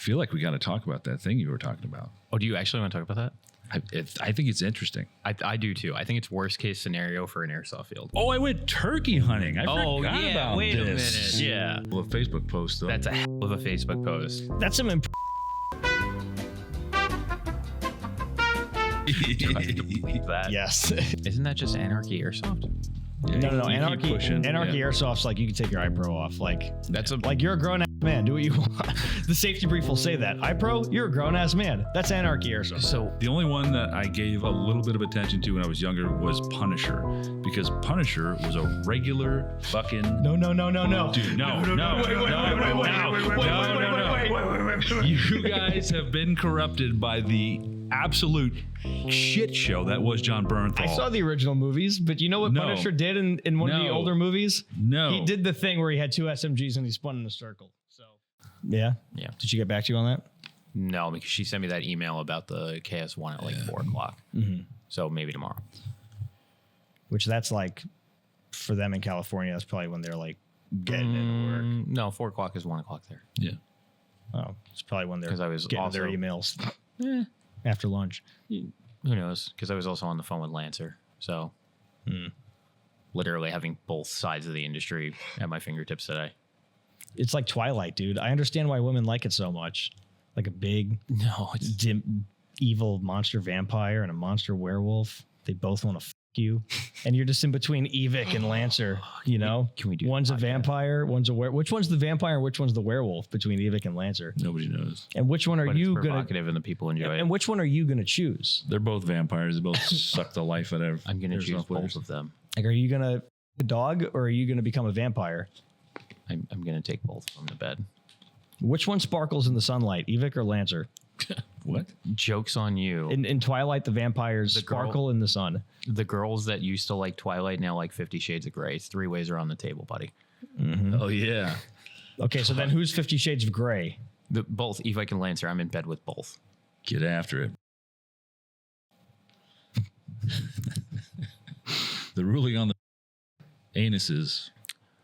feel like we got to talk about that thing you were talking about. Oh, do you actually want to talk about that? I think it's interesting. I do too. I think it's worst case scenario for an airsoft field. Oh, I went turkey hunting. I forgot about wait this. a minute. Yeah. Well, a Facebook post, though. That's a hell of a Facebook post. That's some That. yes. Isn't that just Anarchy Airsoft? Yeah, No. you keep Anarchy pushing. Airsoft's like you can take your iPro off. Like That's a like you're a grown ass man. Do what you want. The safety brief will say that. iPro, you're a grown ass man. That's Anarchy Airsoft. so The only one that I gave a little bit of attention to when I was younger was Punisher, because Punisher was a regular fucking. No. Dude, no. You guys have been corrupted by the absolute shit show that was John Bernthal. I saw the original movies, but you know what No. Punisher did in one of the No. older movies? No. He did the thing where he had two SMGs and he spun in a circle. So yeah. Did she get back to you on that? no, because she sent me that email about the KS1 at like 4 o'clock. Mm-hmm. So maybe tomorrow. Which that's like for them in California, that's probably when they're like getting into work. No, 4 o'clock is 1 o'clock there. Yeah. Oh, it's probably when they're 'Cause I was getting also- their emails after lunch. Who knows? Because I was also on the phone with Lancer. So literally having both sides of the industry at my fingertips today. It's like Twilight, dude. I understand why women like it so much. Like a big, No, it's evil monster vampire and a monster werewolf. They both want to f you, and you're just in between Evic and Lancer. You know, can we do one's the a podcast? vampire, one's a which one's the vampire, and which one's the werewolf between Evic and Lancer? Nobody knows. And which one are but you it's gonna? provocative and the people enjoy And it. which one are you gonna choose? They're both vampires. They both suck the life out of. I'm going to choose Airsoft both players. of them. Like, are you gonna f a dog or are you gonna become a vampire? I'm going to take both from the bed. Which one sparkles in the sunlight, Evic or Lancer? What? Joke's on you. In Twilight, the vampires The girl- sparkle in the sun. The girls that used to like Twilight now like 50 Shades of Grey. It's 3 ways around the table, buddy. Oh yeah. Okay, so then who's 50 Shades of Grey? Both Evic and Lancer. I'm in bed with both. Get after it. The ruling on the anuses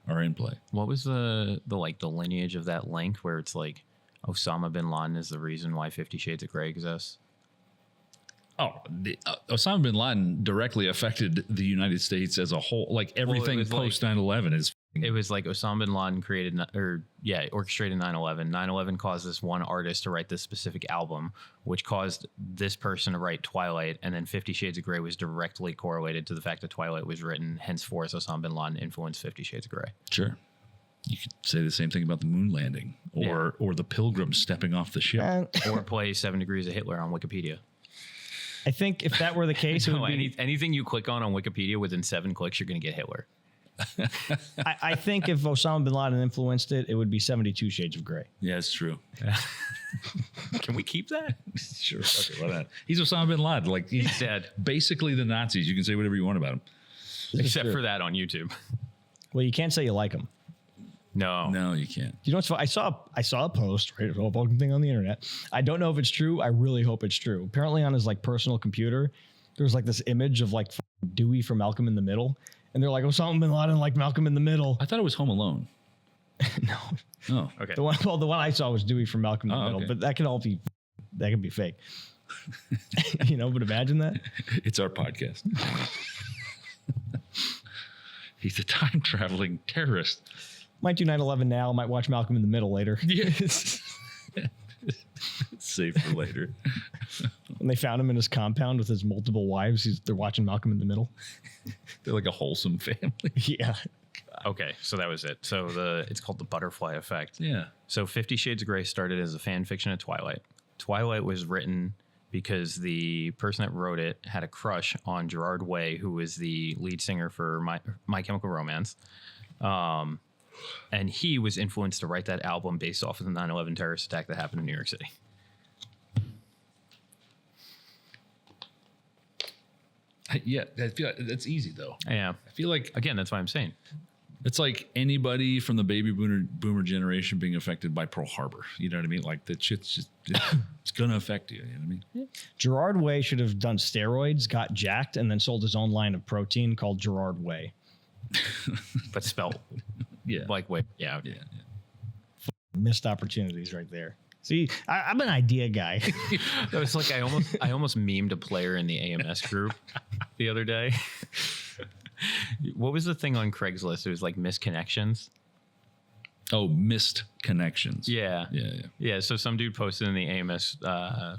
are in play. What was the lineage of that link where it's like Osama bin Laden is the reason why 50 Shades of Grey exists? Oh, Osama bin Laden directly affected the United States as a whole. Like everything was post 9/11 is. It was like Osama bin Laden orchestrated 9/11. 9/11 caused this one artist to write this specific album, which caused this person to write Twilight, and then 50 Shades of Grey was directly correlated to the fact that Twilight was written. Henceforth, Osama bin Laden influenced 50 Shades of Grey. Sure. You could say the same thing about the moon landing or the pilgrims stepping off the ship. Or play 7 Degrees of Hitler on Wikipedia. I think if that were the case, it would No, be, anything you click on Wikipedia within 7 clicks, you're going to get Hitler. I think if Osama bin Laden influenced it, it would be 72 Shades of Grey. Yeah, it's true. Can we keep that? Sure. Okay, why not? He's Osama bin Laden. Like he's Dead. basically the Nazis. You can say whatever you want about him. Except for that on YouTube. Well, you can't say you like him. No. No, you can't. You know what's fun? I saw a post, right? A fucking thing on the internet. I don't know if it's true. I really hope it's true. Apparently, on his like personal computer, there's like this image of like Dewey from Malcolm in the Middle, and they're like Osama bin Laden like Malcolm in the Middle. I thought it was Home Alone. No, Oh, Okay. the one I saw was Dewey from Malcolm in the Oh, Middle, okay. but that could be fake. You know, but imagine that. it's our podcast. He's a time traveling terrorist. Might do 9/11 now. Might watch Malcolm in the Middle later. Yes. Safe for later. When they found him in his compound with his multiple wives, they're watching Malcolm in the Middle. They're like a wholesome family. Yeah. Okay, so that was it. So it's called the butterfly effect. Yeah. So 50 Shades of Grey started as a fan fiction of Twilight. Twilight was written because the person that wrote it had a crush on Gerard Way, who was the lead singer for My Chemical Romance. And he was influenced to write that album based off of the 9/11 terrorist attack that happened in New York City. Yeah, I feel like that's easy though. Yeah. I feel like Again, that's what I'm saying. it's like anybody from the baby boomer generation being affected by Pearl Harbor. You know what I mean? Like that shit's just it's gonna affect you. You know what I mean? Gerard Way should have done steroids, got jacked, and then sold his own line of protein called Gerard Way. But spelled Yeah. like, wait, yeah. Yeah. Missed opportunities right there. See, I'm an idea guy. It's like I almost memed a player in the AMS group the other day. What was the thing on Craigslist? It was like misconnections. Oh, missed connections. Yeah. Yeah. Yeah. So some dude posted in the AMS. I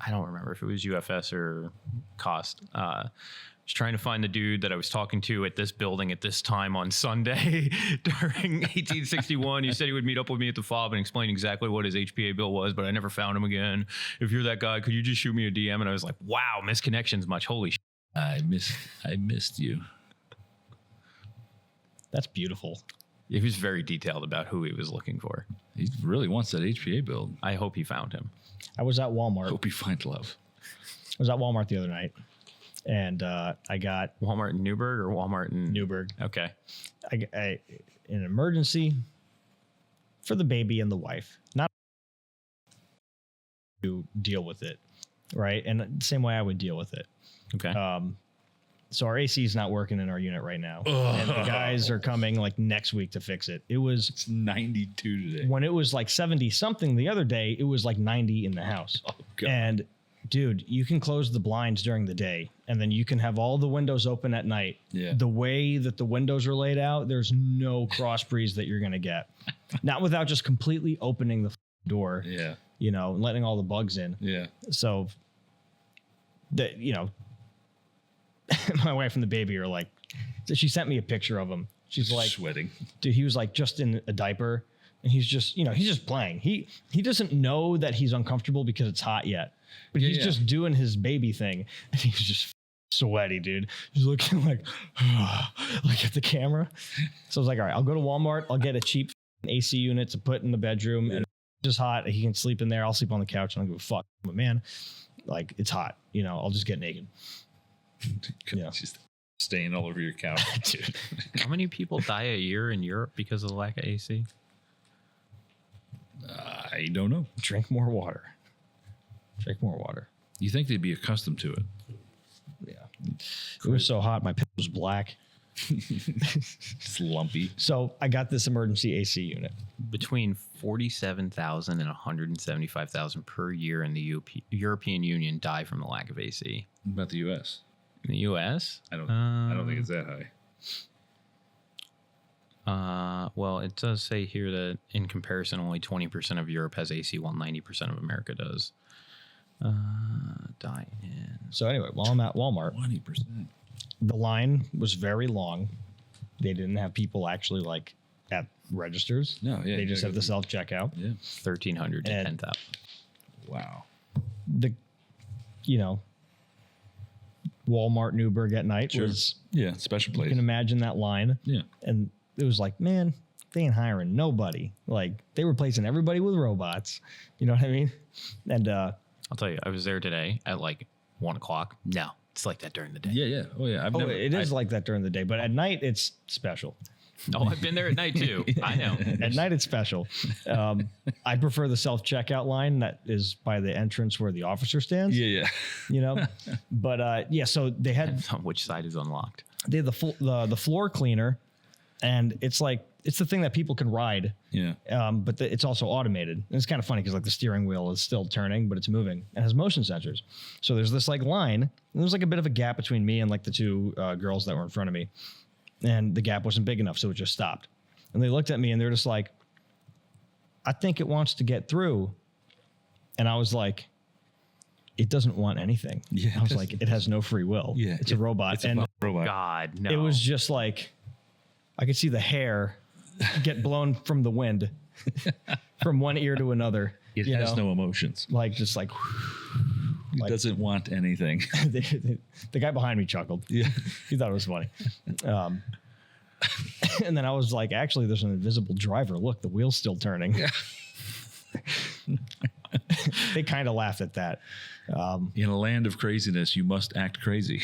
don't remember if it was UFS or Cost. Was trying to find the dude that I was talking to at this building at this time on Sunday during 1861. He said he would meet up with me at the fob and explain exactly what his HPA bill was, but I never found him again. If you're that guy, could you just shoot me a DM? And I was like, wow, misconnections much. Holy shit. I missed you. That's beautiful. He was very detailed about who he was looking for. He really wants that HPA build. I hope he found him. I was at Walmart. Hope you find love. I was at Walmart the other night, and I got Walmart in Newburgh or Walmart in Newburgh. Okay. I an emergency for the baby and the wife, not to deal with it, right? And the same way I would deal with it. Okay. So our AC is not working in our unit right now, and the guys are coming like next week to fix it. It's 92 today. When it was like 70 something the other day, it was like 90 in the house. Oh, God. And dude, you can close the blinds during the day, and then you can have all the windows open at night. Yeah. The way that the windows are laid out, there's no cross breeze that you're going to get. Not without just completely opening the door, Yeah. you know, and letting all the bugs in. Yeah. So that, you know, my wife and the baby are like, she sent me a picture of him. She's like, sweating. dude, he was like just in a diaper, and he's just, you know, he's just playing. He doesn't know that he's uncomfortable because it's hot yet, but he's just doing his baby thing, and he's just sweaty, dude. He's looking like at the camera. So I was like, all right, I'll go to Walmart. I'll get a cheap AC unit to put in the bedroom, and it's just hot. He can sleep in there. I'll sleep on the couch, and I'll give a fuck. But man, like, it's hot. You know, I'll just get naked. Yeah. Just staying all over your couch. Dude. How many people die a year in Europe because of the lack of AC? I don't know. Drink more water. Drink more water. You think they'd be accustomed to it? Yeah. It was so hot. My piss was black. It's lumpy. So I got this emergency AC unit. Between 47,000 and 175,000 per year in the European Union die from the lack of AC. What about the U.S.? In the U.S.? I don't think it's that high. Well, it does say here that in comparison, only 20% of Europe has AC, while 90% of America does. Die in. So anyway, while I'm at Walmart, 20%. the line was very long. They didn't have people actually like at registers. No, yeah. They just have the self checkout. Yeah. 1,300 to And- 10,000. Wow. You know, Walmart Newburgh at night Sure. was, Yeah. Special you place. can imagine that line. Yeah. And it was like, man, they ain't hiring nobody. Like, they replacing everybody with robots. You know what I mean? And I'll tell you, I was there today at like 1 o'clock. No, it's like that during the day. Yeah. Yeah. Oh, yeah. it is like that during the day, but at night it's special. Oh, I've been there at night too. I know. At night it's special. I prefer the self checkout line that is by the entrance where the officer stands. Yeah. Yeah. You know, but yeah. So they had Depends on which side is unlocked. the floor cleaner, and it's like it's the thing that people can ride. Yeah. But it's also automated. And it's kind of funny because like the steering wheel is still turning, but it's moving and has motion sensors. So there's this like line. And there's like a bit of a gap between me and like the two girls that were in front of me. And the gap wasn't big enough, so it just stopped. And they looked at me and they're just like, I think it wants to get through. And I was like, it doesn't want anything. Yeah, I was like, it has no free will. Yeah. It's a robot. It's and a robot. God, no. it was just like, I could see the hair get blown from the wind from one ear to another. It you has know? no emotions. Like, just like, It doesn't want anything. the guy behind me chuckled. Yeah. He thought it was funny. And then I was like, actually, there's an invisible driver. Look, the wheel's still turning. Yeah. They kind of laughed at that. In a land of craziness, you must act crazy.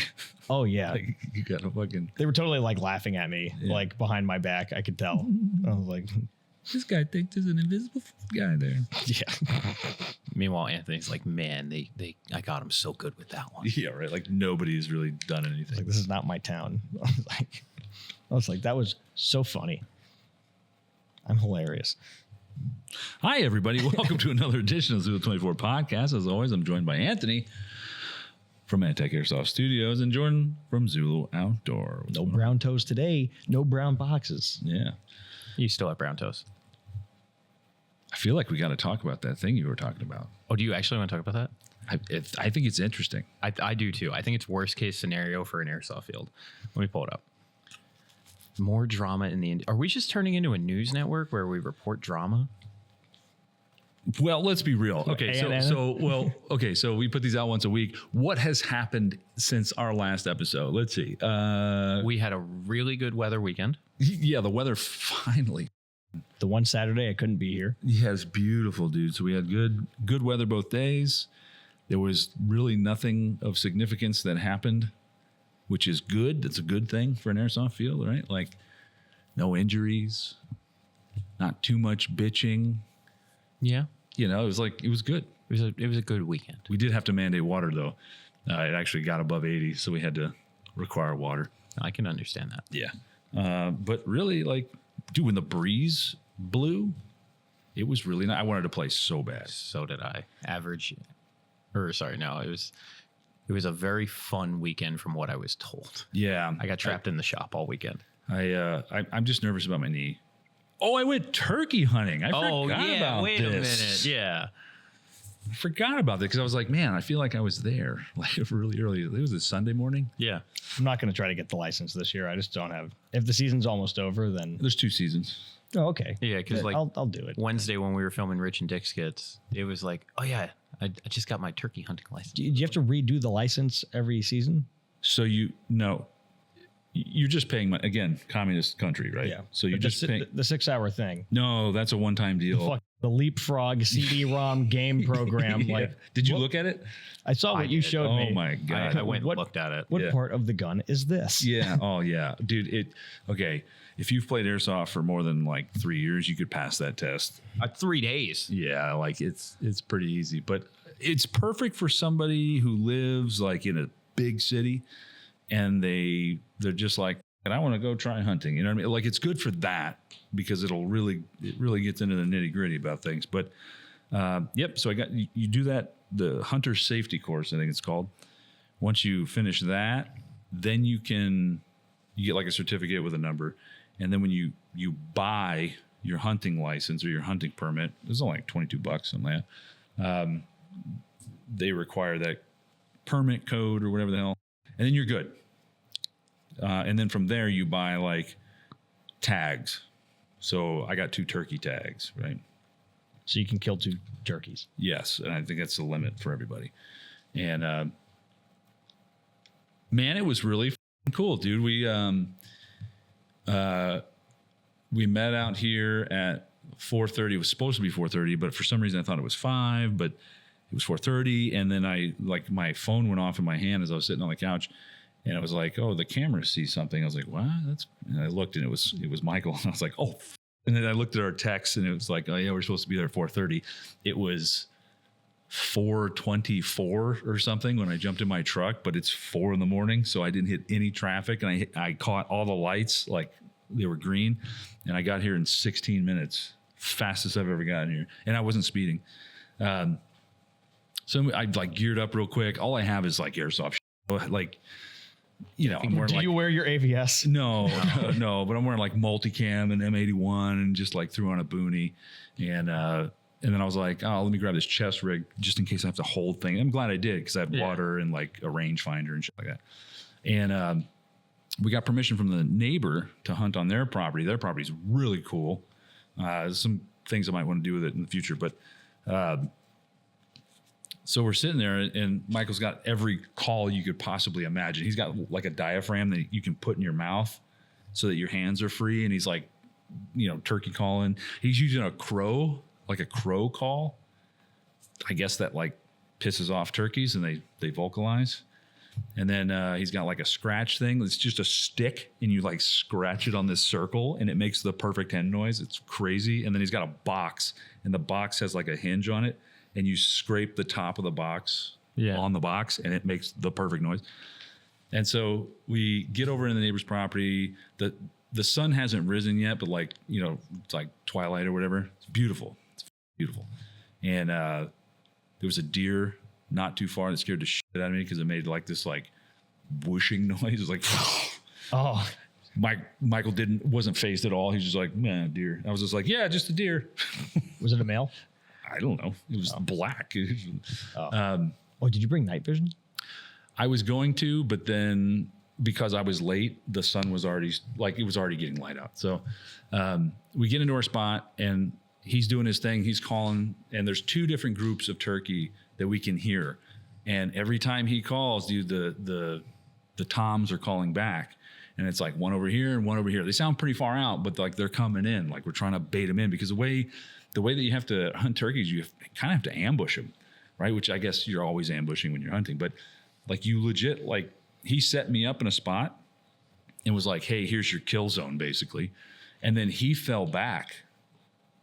Oh, yeah. Like, you gotta fucking. They were totally like laughing at me, Yeah. like behind my back. I could tell. I was like, This guy thinks there's an invisible guy there. yeah. Meanwhile, Anthony's like, man, I got him so good with that one. Yeah, right. Like nobody's really done anything. Like, this is not my town. I was like, that was so funny. I'm hilarious. Hi, everybody. Welcome to another edition of Zulu 24 Podcast. As always, I'm joined by Anthony from Antec Airsoft Studios and Jordan from Zulu Outdoor. No brown toes today. No brown boxes. Yeah. You still have brown toes. I feel like we got to talk about that thing you were talking about. Oh, do you actually want to talk about that? I think it's interesting. I do too. I think it's worst case scenario for an airsoft field. Let me pull it up. More drama in the... Are we just turning into a news network where we report drama? Well, let's be real. Okay, so we put these out once a week. What has happened since our last episode? Let's see. We had a really good weather weekend. Yeah, the weather finally. The one Saturday I couldn't be here. Yeah, it's beautiful, dude. So we had good weather both days. There was really nothing of significance that happened, which is good. That's a good thing for an airsoft field, right? Like no injuries, not too much bitching. Yeah. You know, it was good. It was a good weekend. We did have to mandate water though. It actually got above 80, so we had to require water. I can understand that. Yeah. But really, like, dude, when the breeze blew, it was really nice. I wanted to play so bad. So did I. It was a very fun weekend from what I was told. Yeah. I got trapped in the shop all weekend. I'm just nervous about my knee. Oh, I went turkey hunting. I forgot about wait this. a minute. Yeah. I forgot about that because I was like, man, I feel like I was there like really early. It was a Sunday morning. Yeah. I'm not going to try to get the license this year. I just don't have. If the season's almost over, then. There's 2 seasons. Oh, okay. Yeah, because like I'll do it. Wednesday when we were filming Rich and Dick's skits, it was like, oh yeah, I just got my turkey hunting license. Do you have to redo the license every season? So you're just paying money. Again, communist country, right? Yeah. So you're But just paying. the 6-hour thing. No, that's a one-time deal. The Leapfrog CD-ROM game program. Yeah. Like, Did you look at it? I saw what you showed me. Oh my god! I went and looked at it. What Yeah. part of the gun is this? Yeah. Oh yeah, dude. Okay. If you've played airsoft for more than like 3 years, you could pass that test. 3 days. Yeah, like it's pretty easy, but it's perfect for somebody who lives like in a big city, and they're just like, and I want to go try hunting. You know what I mean? Like it's good for that because it really gets into the nitty gritty about things. But yep. So you do that, the hunter safety course, I think it's called. Once you finish that, then you get like a certificate with a number. And then when you buy your hunting license or your hunting permit, it's only like $22, something like that. They require that permit code or whatever the hell, and then you're good. And then from there you buy like tags. So I got 2 turkey tags, right? So you can kill 2 turkeys. Yes, and I think that's the limit for everybody. And man, it was really cool, dude. We met out here at 4:30. It was supposed to be 4:30, but for some reason I thought it was 5, but it was 4:30. And then my phone went off in my hand as I was sitting on the couch, and it was like, oh, the camera sees something. I was like, what? And I looked, and it was Michael. And I was like, oh. And then I looked at our text, and it was like, oh yeah, we're supposed to be there at 4:30. It was 4:24 or something when I jumped in my truck, but it's 4 a.m, so I didn't hit any traffic, and I caught all the lights like they were green, and I got here in 16 minutes, fastest I've ever gotten here, and I wasn't speeding. So I like geared up real quick. All I have is like airsoft, like, you know, I'm wearing Do you wear your AVS? No, but I'm wearing like multicam and M81 and just like threw on a boonie, and then I was like, oh, let me grab this chest rig just in case I have to hold things. I'm glad I did because I have water and like a rangefinder and shit like that. And we got permission from the neighbor to hunt on their property. Their property is really cool. Some things I might want to do with it in the future. But so we're sitting there, and Michael's got every call you could possibly imagine. He's got like a diaphragm that you can put in your mouth so that your hands are free. And he's like, you know, turkey calling. He's using a crow, like a crow call. I guess that like pisses off turkeys and they vocalize. And then he's got like a scratch thing. It's just a stick, and you like scratch it on this circle, and it makes the perfect hen noise. It's crazy. And then he's got a box, and the box has like a hinge on it, and you scrape the top of the box on the box, and it makes the perfect noise. And so we get over in the neighbor's property. the sun hasn't risen yet, but like, you know, it's like twilight or whatever. It's beautiful. It's beautiful. And there was a deer not too far that scared the shit out of me because it made like this like whooshing noise. It was like, Oh, Michael wasn't phased at all. He was just like, man, deer. I was just like, yeah, just a deer. was it a male? I don't know. It was black. Did you bring night vision? I was going to, but then because I was late, the sun was already like, it was already getting light out. So we get into our spot and he's doing his thing. He's calling, and there's 2 different groups of turkey that we can hear. And every time he calls, dude, the toms are calling back. And it's like one over here and one over here. They sound pretty far out, but like they're coming in. Like we're trying to bait them in because the way that you have to hunt turkeys, you kind of have to ambush them, right? Which I guess you're always ambushing when you're hunting. But like you legit, like he set me up in a spot and was like, hey, here's your kill zone, basically. And then he fell back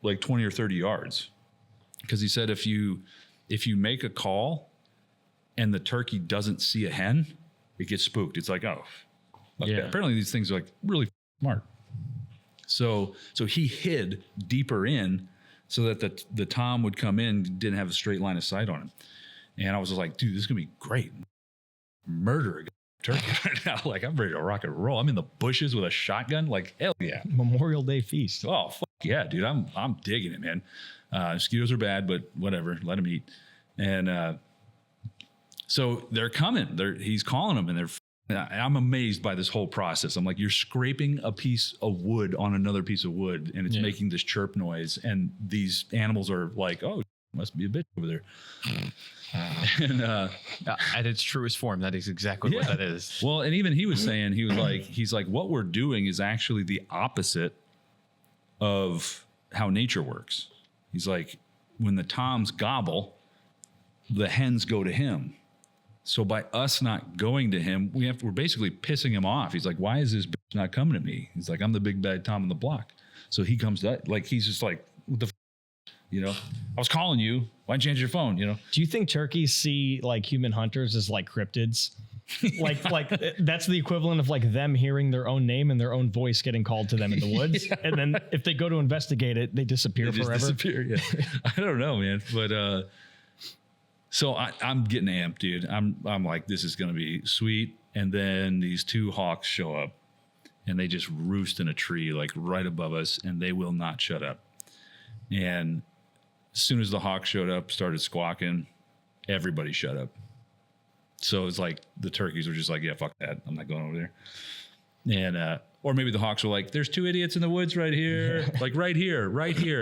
like 20 or 30 yards because he said if you make a call and the turkey doesn't see a hen, it gets spooked. It's like, oh, okay. Yeah. Apparently these things are like really smart. So he hid deeper in so that the tom would come in, didn't have a straight line of sight on him. And I was just like, dude, this is gonna be great. Murder a turkey right now. Like I'm ready to rock and roll. I'm in the bushes with a shotgun. Like hell yeah. Memorial Day feast. Oh fuck yeah, dude. I'm digging it, man. Mosquitoes are bad, but whatever. Let them eat. And so they're coming. He's calling them, and I'm amazed by this whole process. I'm like, you're scraping a piece of wood on another piece of wood, and it's making this chirp noise. And these animals are like, oh, must be a bitch over there. And at its truest form, that is exactly what that is. Well, and even he was saying, he's like, what we're doing is actually the opposite of how nature works. He's like, when the toms gobble, the hens go to him. So by us not going to him, we're basically pissing him off. He's like, why is this bitch not coming to me? He's like, I'm the big bad Tom on the block. So he comes to, like, he's just like, what the you know, I was calling you. Why didn't you answer your phone? You know? Do you think turkeys see like human hunters as like cryptids? like that's the equivalent of like them hearing their own name and their own voice getting called to them in the woods. And then if they go to investigate it, they disappear forever. Disappear, yeah. I don't know, man. But so I'm getting amped, dude. I'm like, this is gonna be sweet. And then these 2 hawks show up and they just roost in a tree like right above us, and they will not shut up. And as soon as the hawk showed up, started squawking, everybody shut up. So it's like the turkeys were just like, yeah, fuck that. I'm not going over there. And, or maybe the hawks were like, there's 2 idiots in the woods right here. Like right here.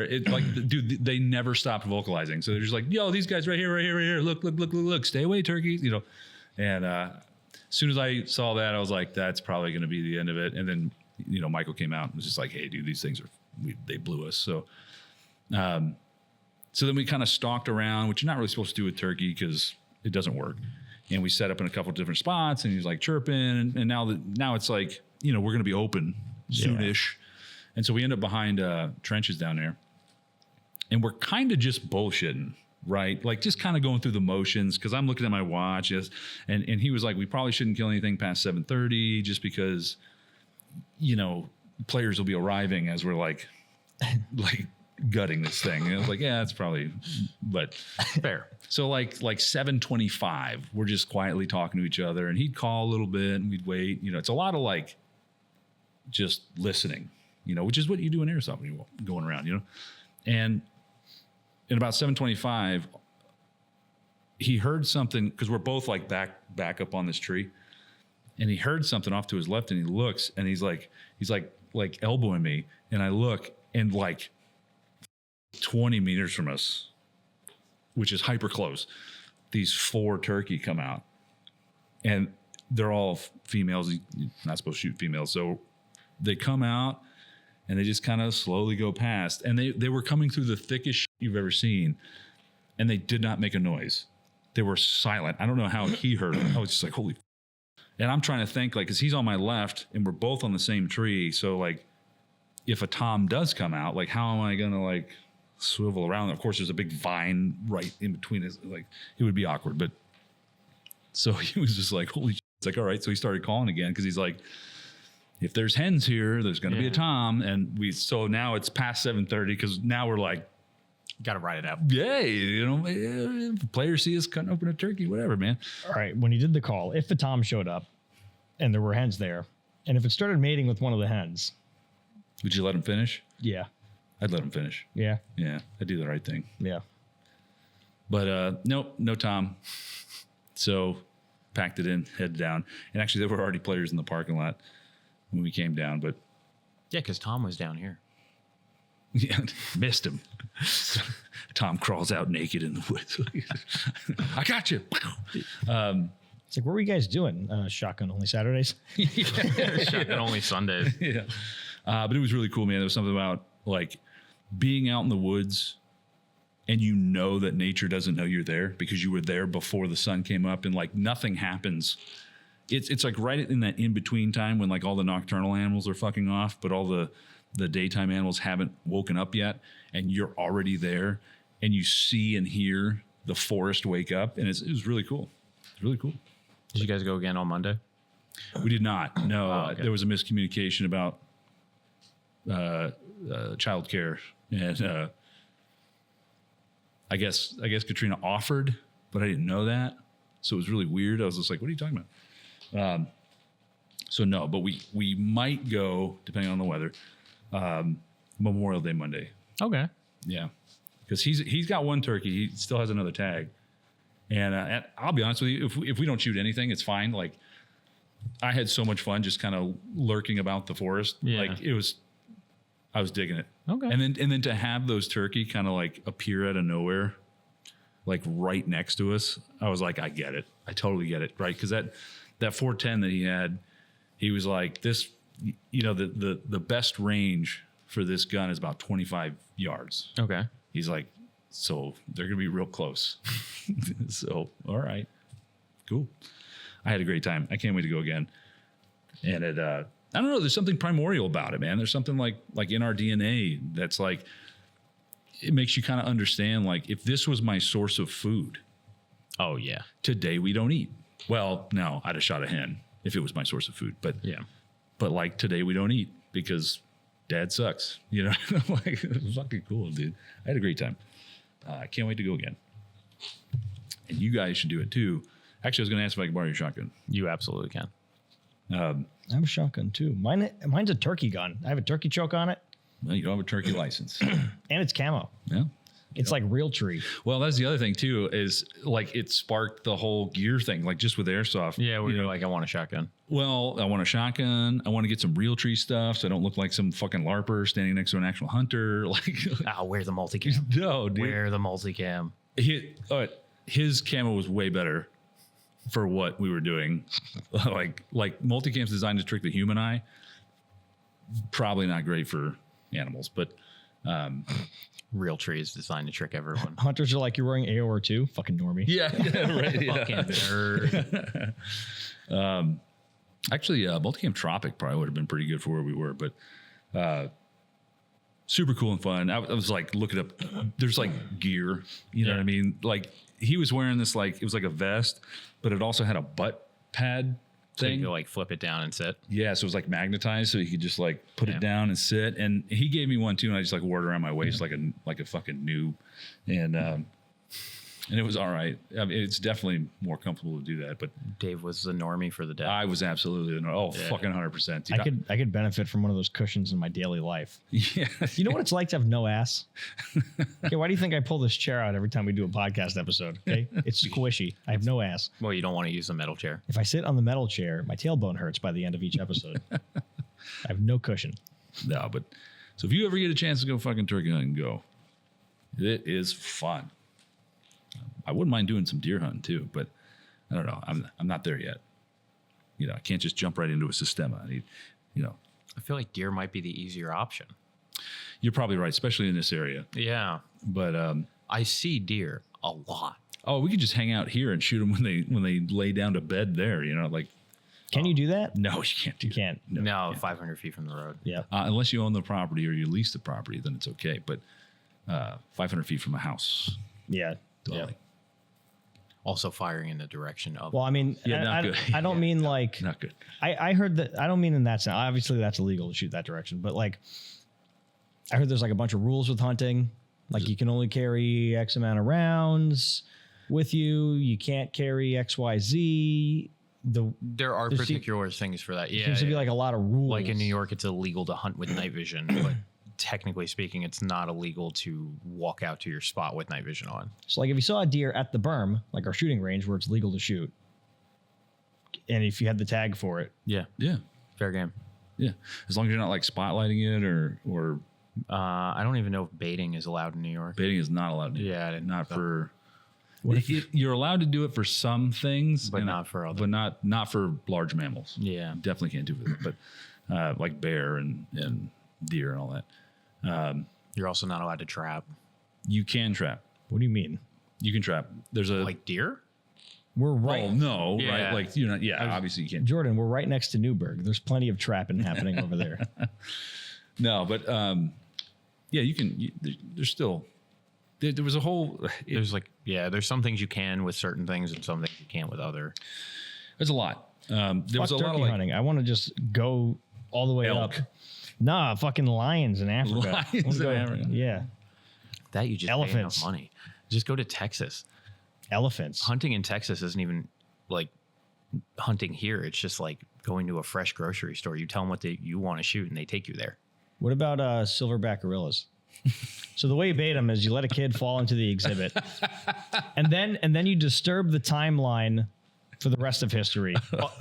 It like, dude, they never stopped vocalizing. So they're just like, yo, these guys right here. Look, stay away, turkeys, you know? And, as soon as I saw that, I was like, that's probably going to be the end of it. And then, you know, Michael came out and was just like, hey dude, these things they blew us. So then we kind of stalked around, which you're not really supposed to do with turkey because it doesn't work. And we set up in a couple of different spots, and he's like chirping. And now it's like, you know, we're going to be open soonish. And so we end up behind trenches down there, and we're kind of just bullshitting, right? Like just kind of going through the motions. Cause I'm looking at my watch, and he was like, we probably shouldn't kill anything past 7:30 just because, you know, players will be arriving as we're like gutting this thing. And I was like, yeah, that's probably, but Fair. so like 7:25, we're just quietly talking to each other, and he'd call a little bit and we'd wait. You know, it's a lot of like just listening, you know, which is what you do in airsoft when you're going around, you know. And in about 7:25, he heard something, because we're both like back up on this tree, and he heard something off to his left, and he looks, and he's like elbowing me, and I look, and like 20 meters from us, which is hyper close, these 4 turkey come out, and they're all females. You're not supposed to shoot females. So they come out and they just kind of slowly go past, and they were coming through the thickest shit you've ever seen, and they did not make a noise. They were silent. I don't know how he heard them. I was just like, holy. And I'm trying to think, like, because he's on my left and we're both on the same tree. So like, if a tom does come out, like, how am I going to like swivel around? Of course, there's a big vine right in between us. Like, it would be awkward. But so he was just like, holy shit. It's like, all right. So he started calling again, because he's like, if there's hens here, there's going to be a tom. And so now it's past 7:30 because now we're like, Got to ride it out. yay, if the players see us cutting open a turkey, whatever, man. All right. When you did the call, if a tom showed up and there were hens there, and if it started mating with one of the hens, Would you let him finish? yeah, I'd let him finish. yeah, Yeah, I'd do the right thing. yeah. But nope, no tom. So packed it in, headed down. And actually, there were already players in the parking lot when we came down, but Yeah, because Tom was down here. yeah, missed him. So Tom crawls out naked in the woods. I got you. It's like, what were you guys doing? Shotgun only Saturdays. Shotgun only Sundays. Yeah. But it was really cool, man. There was something about like being out in the woods and you know that nature doesn't know you're there because you were there before the sun came up and like nothing happens. It's like right in that in-between time when like all the nocturnal animals are fucking off, but all the daytime animals haven't woken up yet and you're already there and you see and hear the forest wake up. And it was really cool. It's really cool. Did you guys go again on Monday? We did not. No, Oh, okay. there was a miscommunication about child care. And I guess Katrina offered, but I didn't know that. So it was really weird. I was just like, what are you talking about? So no, but we might go, depending on the weather, Memorial Day Monday. Okay. Yeah. Because he's got one turkey. He still has another tag. And I'll be honest with you, if we don't shoot anything, it's fine. Like, I had so much fun just kind of lurking about the forest. Yeah. Like, I was digging it. Okay. And then to have those turkey kind of like appear out of nowhere, like right next to us, I was like, I get it. I totally get it. Right. Because that 410 that he had, he was like, this, the best range for this gun is about 25 yards. Okay. He's like, so they're going to be real close. So, all right, cool. I had a great time. I can't wait to go again. And I don't know, there's something primordial about it, man. There's something like in our DNA that's like, it makes you kind of understand, like, if this was my source of food, Oh, yeah. today we don't eat. Well, no, I'd have shot a hen if it was my source of food. But Yeah. but like today we don't eat because dad sucks. Like, it was fucking cool, dude. I had a great time. I can't wait to go again. And you guys should do it too. Actually, I was going to ask if I could borrow your shotgun. You absolutely can. I have a shotgun too. Mine's a turkey gun. I have a turkey choke on it, Well, you don't have a turkey license. and it's camo. Yeah. It's like real tree. Well, that's the other thing too, is like it sparked the whole gear thing, like just with airsoft. Yeah, we're like, I want a shotgun. Well, I want a shotgun. I want to get some real tree stuff so I don't look like some fucking LARPer standing next to an actual hunter. Like, Oh, wear the multicam. no, dude. Wear the multicam. His camo was way better for what we were doing. like multicam's designed to trick the human eye. Probably not great for animals, but Real tree is designed to trick everyone. Hunters are like, you're wearing AOR too? Fucking normie. yeah, right. Fucking nerd. Actually, multicam Tropic probably would have been pretty good for where we were, but super cool and fun. I was like looking up. There's like gear, you know what I mean? Like he was wearing this, like it was like a vest, but it also had a butt pad So thing. you could like flip it down and sit. Yeah, so it was like magnetized, so you could just like put Yeah. it down and sit. And he gave me one too, and I just like wore it around my waist like a fucking noob, and it was all right. I mean, it's definitely more comfortable to do that. But Dave was the normie for the day. I was absolutely fucking 100%. I could benefit from one of those cushions in my daily life. Yeah, You know what it's like to have no ass? Okay, why do you think I pull this chair out every time we do a podcast episode? Okay, it's squishy. I have no ass. Well, you don't want to use the metal chair. If I sit on the metal chair, my tailbone hurts by the end of each episode. I have no cushion. no, but so if you ever get a chance to go fucking turkey hunting, go. It is fun. I wouldn't mind doing some deer hunting too, but I don't know. I'm not there yet. I can't just jump right into a Sistema. I need, I feel like deer might be the easier option. you're probably right, especially in this area. Yeah. But I see deer a lot. we could just hang out here and shoot them when they lay down to bed there. Like, Can you do that? no, you can't do You can't. that. No, 500 feet from the road. Yeah. Unless you own the property or you lease the property, then it's okay. But 500 feet from a house Yeah. dwelling. Also firing in the direction of. Well, I mean, not good. I don't mean like Not good. I heard that. I don't mean in that sense. Obviously, that's illegal to shoot that direction. But like, I heard there's like a bunch of rules with hunting. Like you can only carry X amount of rounds with you. You can't carry X, Y, Z. There are particular things for that. Yeah, seems to be like a lot of rules. like in New York, it's illegal to hunt with night vision, but technically speaking, it's not illegal to walk out to your spot with night vision on. So like if you saw a deer at the berm, like our shooting range where it's legal to shoot, and if you had the tag for it, Yeah, Yeah. fair game. Yeah. As long as you're not like spotlighting it or I don't even know if baiting is allowed in New York. baiting is not allowed to do. Yeah, I didn't Not know. for. You're allowed to do it for some things, But not for others. But not for large mammals. Yeah. Definitely can't do it. But like bear and deer and all that. You're also not allowed to trap. You can trap. what do you mean? You can trap. There's a Like deer? We're right, Oh no, Yeah. right? Like you're not. Yeah, obviously you can't. Jordan. We're right next to Newburgh. There's plenty of trapping happening over there. No, but yeah, you can. There's still. There was a whole. There's there's some things you can with certain things and some things you can't with other. There's a lot. There was a Fuck lot turkey of like hunting. I want to just go all the way Elk. up. Nah, fucking lions in Africa. Lions I wanna in go- Africa. Yeah, That you just pay Elephants. enough money. Just go to Texas. elephants. Hunting in Texas isn't even like hunting here. It's just like going to a fresh grocery store. You tell them what you want to shoot and they take you there. What about silverback gorillas? So the way you bait them is you let a kid fall into the exhibit, and then you disturb the timeline for the rest of history.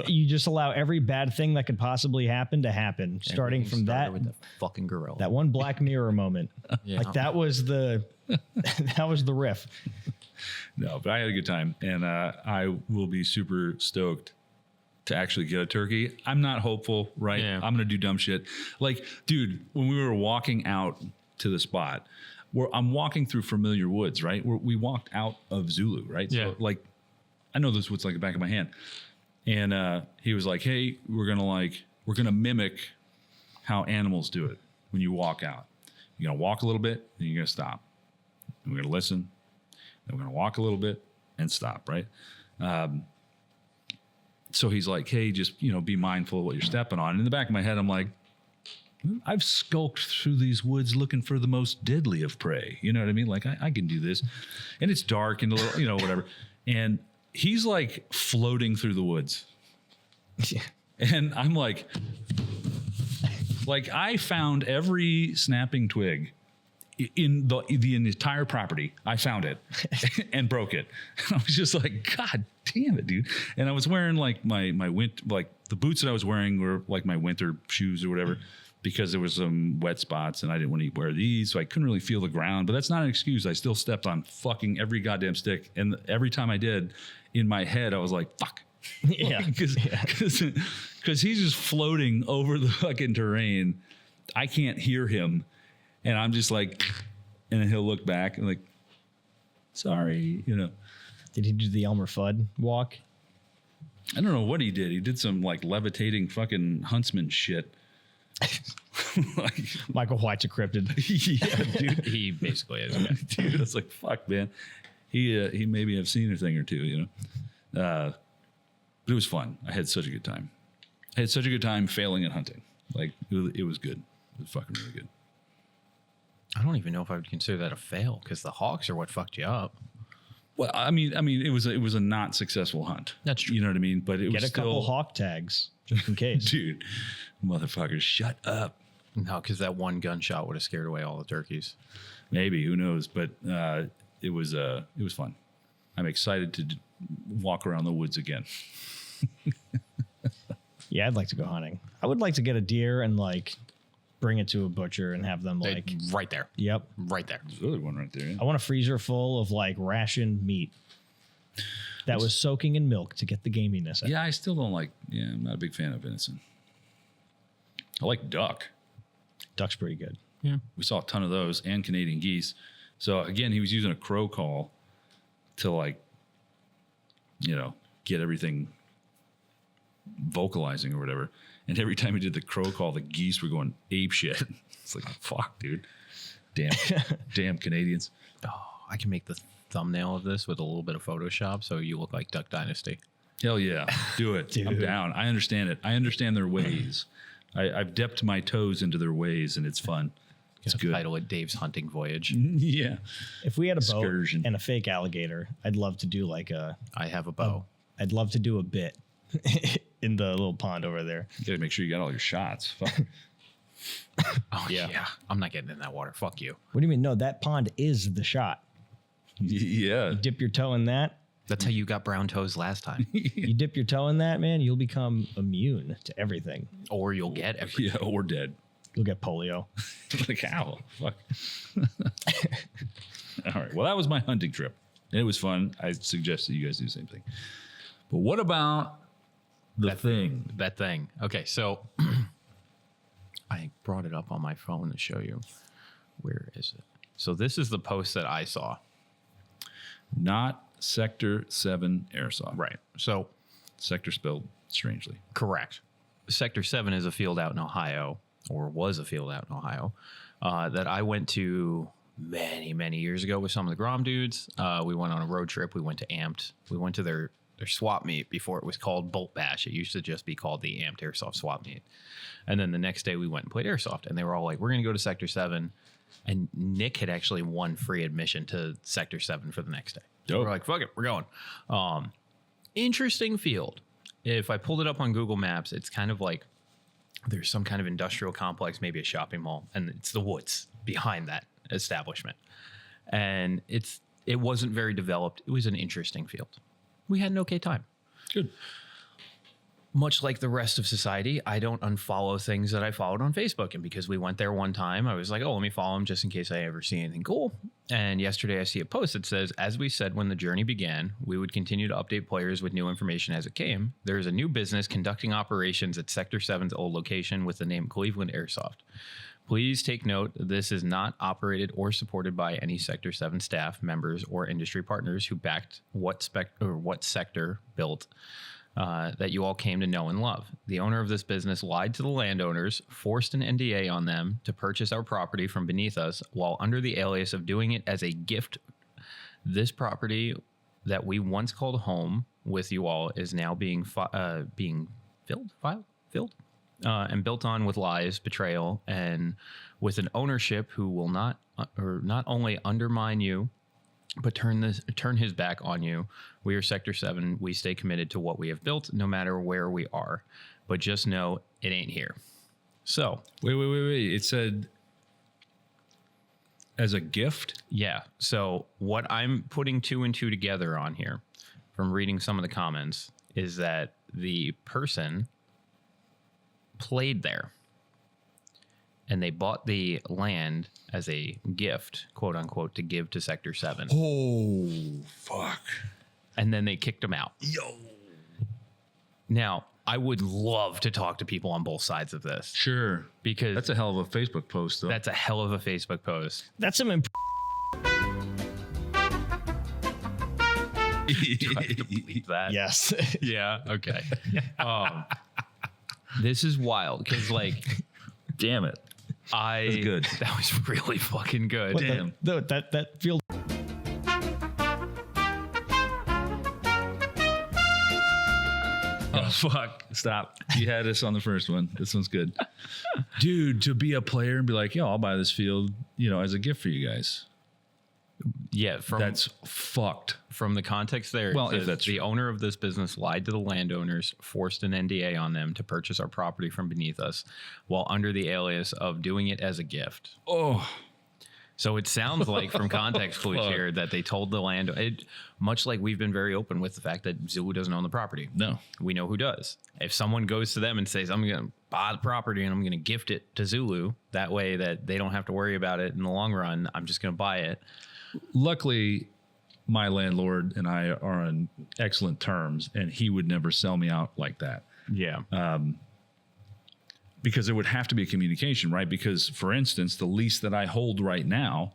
You just allow every bad thing that could possibly happen to happen, starting Everything from started that with the fucking gorilla. that one Black Mirror moment. Yeah. Like that was the that was the riff. No, but I had a good time, and I will be super stoked to actually get a turkey. I'm not hopeful, right? Yeah. I'm gonna do dumb shit. Like, dude, when we were walking out to the spot, I'm walking through familiar woods, right? We walked out of Zulu, right? Yeah. So, like, I know this woods like the back of my hand. And he was like, "Hey, we're gonna mimic how animals do it when you walk out. You're gonna walk a little bit, and you're gonna stop. And we're gonna listen. Then we're gonna walk a little bit and stop, right?" So he's like, "Hey, just be mindful of what you're stepping on." And in the back of my head, I'm like, I've skulked through these woods looking for the most deadly of prey. You know what I mean? Like I can do this, and it's dark and a little, whatever. And he's like floating through the woods, and I'm like I found every snapping twig in the entire property. I found it and broke it. And I was just like, God damn it, dude. And I was wearing like my winter, like the boots that I was wearing were like my winter shoes or whatever, because there was some wet spots and I didn't want to wear these. So I couldn't really feel the ground, but that's not an excuse. I still stepped on fucking every goddamn stick. And every time I did, in my head, I was like, fuck. Yeah, Because he's just floating over the fucking terrain. I can't hear him. And I'm just like, and then he'll look back and like, sorry, Did he do the Elmer Fudd walk? I don't know what he did. He did some like levitating fucking huntsman shit. Like, Michael White's a cryptid. yeah, dude. He basically is. Yeah. Dude, I was like, fuck, man. He maybe have seen a thing or two, but it was fun. I had such a good time. I had such a good time failing at hunting. Like it was good. It was fucking really good. I don't even know if I would consider that a fail because the hawks are what fucked you up. Well, I mean, it was a not successful hunt. That's true. You know what I mean? But it Get was a still, couple hawk tags just in case. dude, motherfuckers, shut up. No, because that one gunshot would have scared away all the turkeys. Maybe, who knows? But it was fun. I'm excited to walk around the woods again. Yeah, I'd like to go hunting. I would like to get a deer and like bring it to a butcher and have them like, Right there. yep. Right there. There's another one right there. Yeah. I want a freezer full of like rationed meat that was soaking in milk to get the gaminess out. Yeah, I still don't like. Yeah, I'm not a big fan of venison. I like duck. Duck's pretty good. Yeah. We saw a ton of those and Canadian geese. So again, he was using a crow call to like, get everything vocalizing or whatever. And every time he did the crow call, the geese were going ape shit. It's like, fuck, dude. Damn Canadians. Oh, I can make the thumbnail of this with a little bit of Photoshop so you look like Duck Dynasty. Hell yeah. Do it. I'm down. I understand it. I understand their ways. I've dipped my toes into their ways, and it's fun. It's good. Title it Dave's Hunting Voyage. Yeah. If we had a Excursion. boat and a fake alligator, I'd love to do I have a bow. I'd love to do a bit in the little pond over there. You got to make sure you got all your shots. Fuck. Oh, yeah. I'm not getting in that water. Fuck you. What do you mean? No, that pond is the shot. Yeah. Dip your toe in that. That's how you got brown toes last time. You dip your toe in that, man, you'll become immune to everything. Or you'll get everything. Yeah, or dead. You'll get polio. Like, how? Fuck. All right. Well, that was my hunting trip. It was fun. I suggest that you guys do the same thing. But what about the thing? That thing. Okay, so I brought it up on my phone to show you. Where is it? So this is the post that I saw. Not Sector 7 Airsoft. Right. So Sector spelled strangely. correct. Sector 7 is a field out in Ohio, or was a field out in Ohio, that I went to many years ago with some of the Grom dudes. We went on a road trip. We went to Amped. We went to their swap meet before it was called Bolt Bash. It used to just be called the Amped Airsoft swap meet. And then the next day we went and played Airsoft, and they were all like, we're going to go to Sector 7. And Nick had actually won free admission to Sector 7 for the next day. So we're like, fuck it, we're going. Interesting field. If I pulled it up on Google Maps, it's kind of like there's some kind of industrial complex, maybe a shopping mall, and it's the woods behind that establishment. And it wasn't very developed. It was an interesting field. We had an okay time. Good. Much like the rest of society, I don't unfollow things that I followed on Facebook. And because we went there one time, I was like, oh, let me follow them just in case I ever see anything cool. And yesterday I see a post that says, as we said when the journey began, we would continue to update players with new information as it came. There is a new business conducting operations at Sector 7's old location with the name Cleveland Airsoft. Please take note, this is not operated or supported by any Sector 7 staff, members, or industry partners who backed what sector built that you all came to know and love. The owner of this business lied to the landowners, forced an NDA on them to purchase our property from beneath us, while under the alias of doing it as a gift. This property that we once called home with you all is now being filled and built on with lies, betrayal, and with an ownership who will not only undermine you, but turn his back on you. We are Sector 7. We stay committed to what we have built, no matter where we are. But just know it ain't here. So Wait. It said as a gift? yeah. So what I'm putting two and two together on here from reading some of the comments is that the person played there and they bought the land as a gift, quote unquote, to give to Sector 7. Oh, fuck. And then they kicked him out. Yo. Now, I would love to talk to people on both sides of this Sure. because That's a hell of a Facebook post, though. that's a hell of a Facebook post. That's some Do I have to bleep that? yes. Yeah. Okay. This is wild because, like, Damn it. That's good. That was really fucking good. Damn. That field. Oh, fuck. Stop. You had us on the first one. This one's good. Dude, to be a player and be like, yo, I'll buy this field, as a gift for you guys. Yeah. That's fucked. From the context there, it Well, if says, that's the true. owner of this business lied to the landowners, forced an NDA on them to purchase our property from beneath us, while under the alias of doing it as a gift. Oh, So it sounds like, from context clues Fuck. here, that they told the landowner, much like we've been very open with the fact that Zulu doesn't own the property. no. We know who does. If someone goes to them and says, I'm going to buy the property and I'm going to gift it to Zulu, that way that they don't have to worry about it in the long run, I'm just going to buy it. Luckily, my landlord and I are on excellent terms, and he would never sell me out like that. Yeah. Because there would have to be a communication, right? Because, for instance, the lease that I hold right now,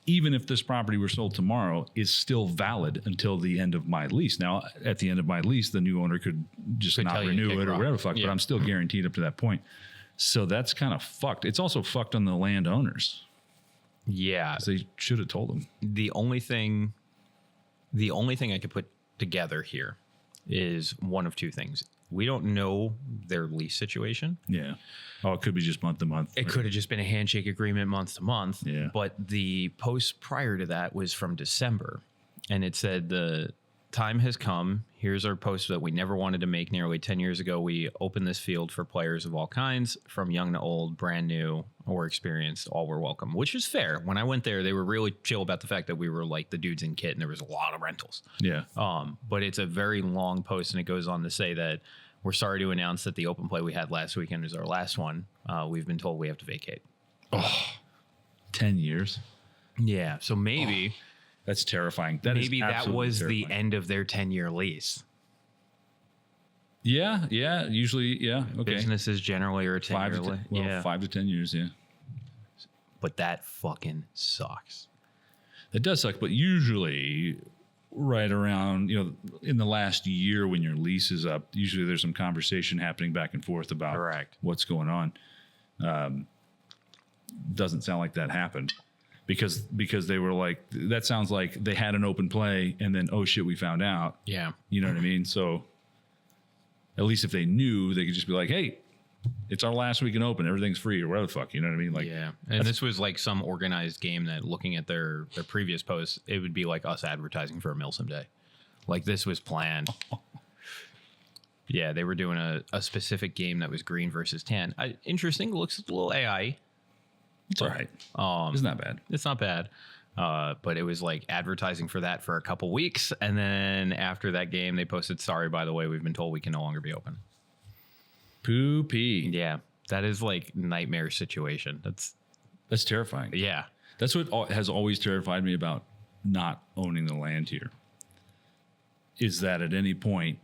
even if this property were sold tomorrow, is still valid until the end of my lease. Now, at the end of my lease, the new owner could just Could not tell you renew kick it or rock. whatever the fuck, Yeah. but I'm still guaranteed up to that point. So that's kind of fucked. It's also fucked on the landowners. Yeah. 'Cause they should have told them. The only thing The only thing I could put together here is one of two things. We don't know their lease situation. Yeah. Oh, it could be just month to month. It could have just been a handshake agreement month to month. Yeah. But the post prior to that was from December. And it said the time has come. Here's our post that we never wanted to make nearly 10 years ago. We opened this field for players of all kinds, from young to old, brand new or experienced. All were welcome, which is fair. When I went there, they were really chill about the fact that we were like the dudes in kit and there was a lot of rentals. Yeah. But it's a very long post, and it goes on to say that we're sorry to announce that the open play we had last weekend is our last one. We've been told we have to vacate. 10 years. Yeah. So maybe... That's terrifying. Maybe that was terrifying. the end of their 10-year lease. Yeah. Usually, yeah. Okay. Businesses generally are 10-year lease. Well, 5 to 10 years, yeah. But that fucking sucks. It does suck, but usually right around, in the last year when your lease is up, usually there's some conversation happening back and forth about Correct. what's going on. Doesn't sound like that happened. Because they were like, that sounds like they had an open play and then, oh shit, we found out. Yeah. You know what I mean? So at least if they knew, they could just be like, hey, it's our last weekend open. Everything's free or whatever the fuck. You know what I mean? Like, yeah. And this was like some organized game that, looking at their previous posts, it would be like us advertising for a Milsim Day. Like, this was planned. Yeah, they were doing a specific game that was green versus tan. Interesting. Looks a little AI. it's all right. It's not bad. It's not bad. But it was like advertising for that for a couple weeks. And then after that game, they posted, sorry, by the way, we've been told we can no longer be open. Poopy. Yeah. That is like nightmare situation. That's terrifying. Yeah. That's what has always terrified me about not owning the land here, is that at any point,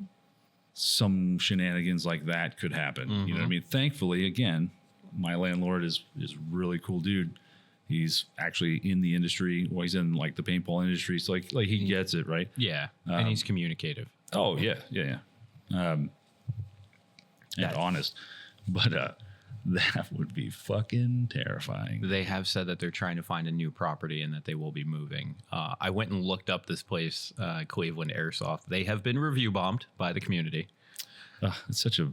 some shenanigans like that could happen. You know what I mean? Thankfully, again, my landlord is really cool dude. He's actually in the industry. Well, he's in like the paintball industry. So like he gets it, right? Yeah. And he's communicative. Oh yeah. And honest, but that would be fucking terrifying. They have said that they're trying to find a new property and that they will be moving. I went and looked up this place, Cleveland Airsoft. They have been review bombed by the community. It's such a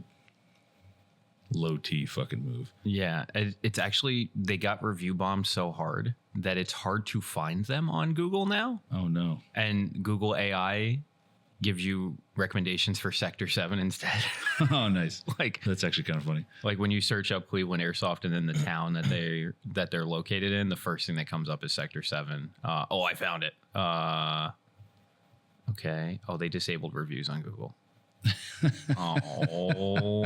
low T fucking move. Yeah, it's actually, they got review bombed so hard that it's hard to find them on Google now. Oh no. And Google AI gives you recommendations for Sector 7 instead. Oh, nice. Like, that's actually kind of funny. Like when you search up Cleveland Airsoft and then the town that they're located in, the first thing that comes up is Sector 7. I found it. Okay. Oh, they disabled reviews on Google. Oh,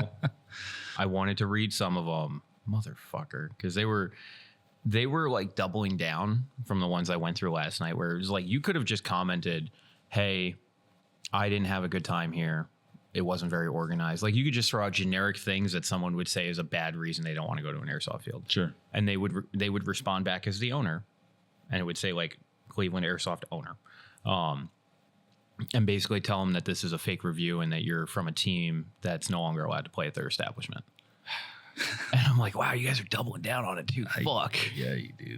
I wanted to read some of them, motherfucker, because they were like doubling down from the ones I went through last night, where it was like, you could have just commented, hey, I didn't have a good time here. It wasn't very organized. Like, you could just throw out generic things that someone would say is a bad reason they don't want to go to an airsoft field. Sure. And they would respond back as the owner, and it would say like Cleveland Airsoft owner. And basically tell them that this is a fake review and that you're from a team that's no longer allowed to play at their establishment. And I'm like, wow, you guys are doubling down on it too. Fuck. Yeah, you do.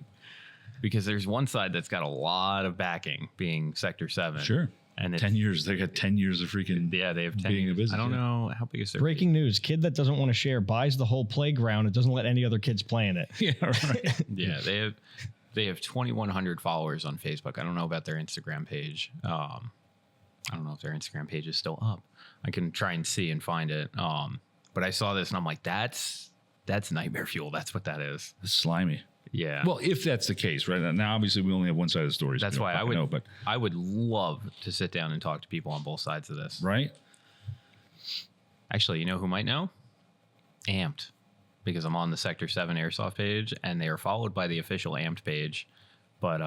Because there's one side that's got a lot of backing, being Sector 7. Sure. And 10 years. They got 10 years of freaking. Yeah, they have 10 being years. a business. I don't know how big is their Breaking news. Kid that doesn't want to share buys the whole playground and doesn't let any other kids play in it. Yeah, right. Yeah, they have 2,100 followers on Facebook. I don't know about their Instagram page. I don't know if their Instagram page is still up. I can try and see and find it. But I saw this and I'm like, that's nightmare fuel. That's what that is. It's slimy. Yeah. Well, if that's the case, right now, obviously we only have one side of the story. That's why I would love to sit down and talk to people on both sides of this. Right. Actually, you know who might know? Amped. Because I'm on the Sector 7 Airsoft page and they are followed by the official Amped page. But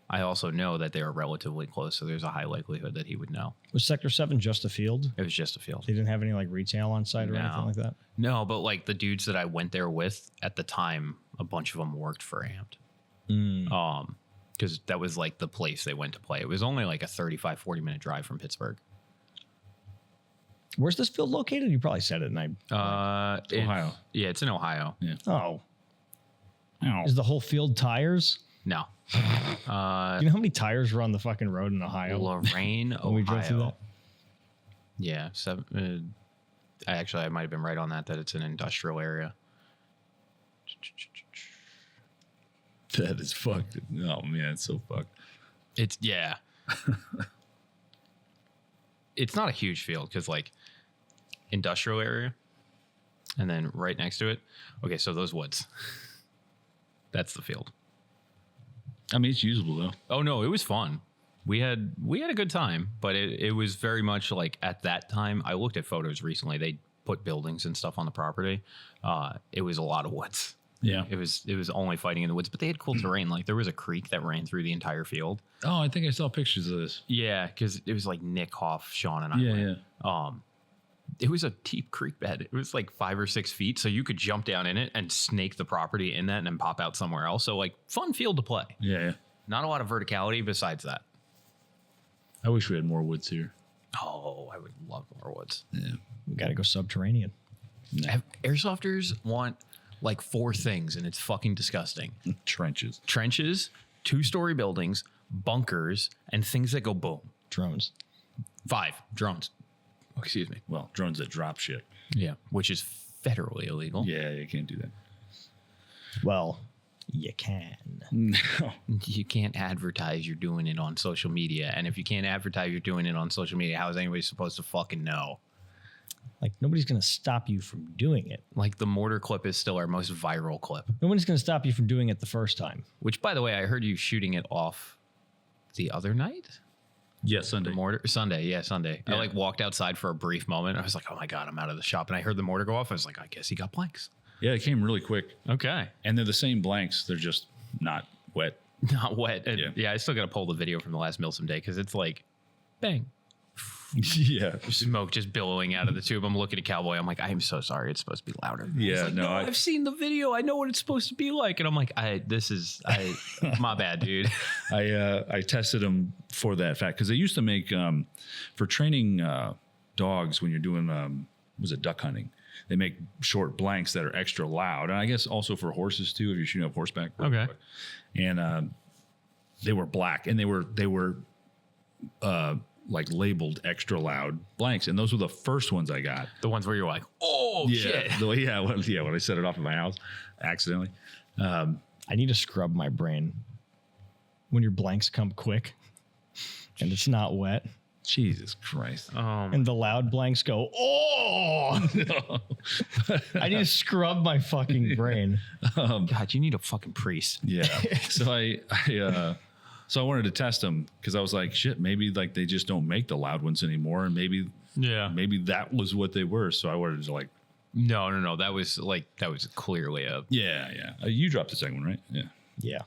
I also know that they are relatively close, so there's a high likelihood that he would know. Was Sector 7 just a field? It was just a field. They didn't have any like retail on site or anything like that? No, but like the dudes that I went there with at the time, a bunch of them worked for Amped. Because that was like the place they went to play. It was only like a 40 minute drive from Pittsburgh. Where's this field located? You probably said it. And Ohio. Yeah, it's in Ohio. Yeah. Oh. Is the whole field tires? No. You know how many tires were on the fucking road in Ohio? Lorain, When we drove through Ohio. that? Yeah, I might have been right on that it's an industrial area. That is fucked. Oh man, it's so fucked. It's yeah. It's not a huge field because like industrial area, and then right next to it. Okay, so those woods. That's the field. I mean, it's usable though. Oh no, it was fun. We had a good time, but it was very much like at that time. I looked at photos recently. They put buildings and stuff on the property. It was a lot of woods. Yeah. It was only fighting in the woods, but they had cool terrain. Like there was a creek that ran through the entire field. Oh, I think I saw pictures of this. Yeah, because it was like Nick Hoff, Sean, and I. Yeah. It was a deep creek bed. It was like 5 or 6 feet, so you could jump down in it and snake the property in that and then pop out somewhere else. So like fun field to play. Yeah. Not a lot of verticality besides that. I wish we had more woods here. Oh, I would love more woods. Yeah. We got to go subterranean. Airsofters want like 4 things, and it's fucking disgusting. Trenches. Trenches, 2-story buildings, bunkers, and things that go boom. Drones. 5 drones. Oh, excuse me. Well, drones that drop shit. Yeah, which is federally illegal. Yeah, you can't do that. Well, you can. No. You can't advertise you're doing it on social media, and if you can't advertise you're doing it on social media, how is anybody supposed to fucking know? Like, nobody's going to stop you from doing it. Like the mortar clip is still our most viral clip. Nobody's going to stop you from doing it the first time. Which, by the way, I heard you shooting it off the other night. Yeah, Sunday. The mortar Sunday, yeah, Sunday. Yeah. I like walked outside for a brief moment. I was like, "Oh my god, I'm out of the shop," and I heard the mortar go off. I was like, "I guess he got blanks." Yeah, it came really quick. Okay, And they're the same blanks. They're just not wet. not wet. And Yeah. yeah, I still got to pull the video from the last Milsom day because it's like, bang, Yeah. smoke just billowing out of the tube. I'm looking at Cowboy. I'm like, I am so sorry. It's supposed to be louder. Yeah, He's like, no, I've seen the video. I know what it's supposed to be like. And I'm like, my bad, dude. I tested them for that fact because they used to make for training dogs when you're doing was it duck hunting. They make short blanks that are extra loud, and I guess also for horses too if you're shooting up horseback. Okay. And they were black, and they were like labeled extra loud blanks, and those were the first ones I got. The ones where you're like, oh shit. When I set it off at my house accidentally. I need to scrub my brain when your blanks come quick and it's not wet. Jesus Christ. And the loud blanks go, oh! I need to scrub my fucking brain. God, you need a fucking priest. Yeah. So I wanted to test them because I was like, shit, maybe like they just don't make the loud ones anymore, and maybe that was what they were. So I wanted to like, No. That was clearly a yeah. You dropped the second one, right? Yeah. Yeah.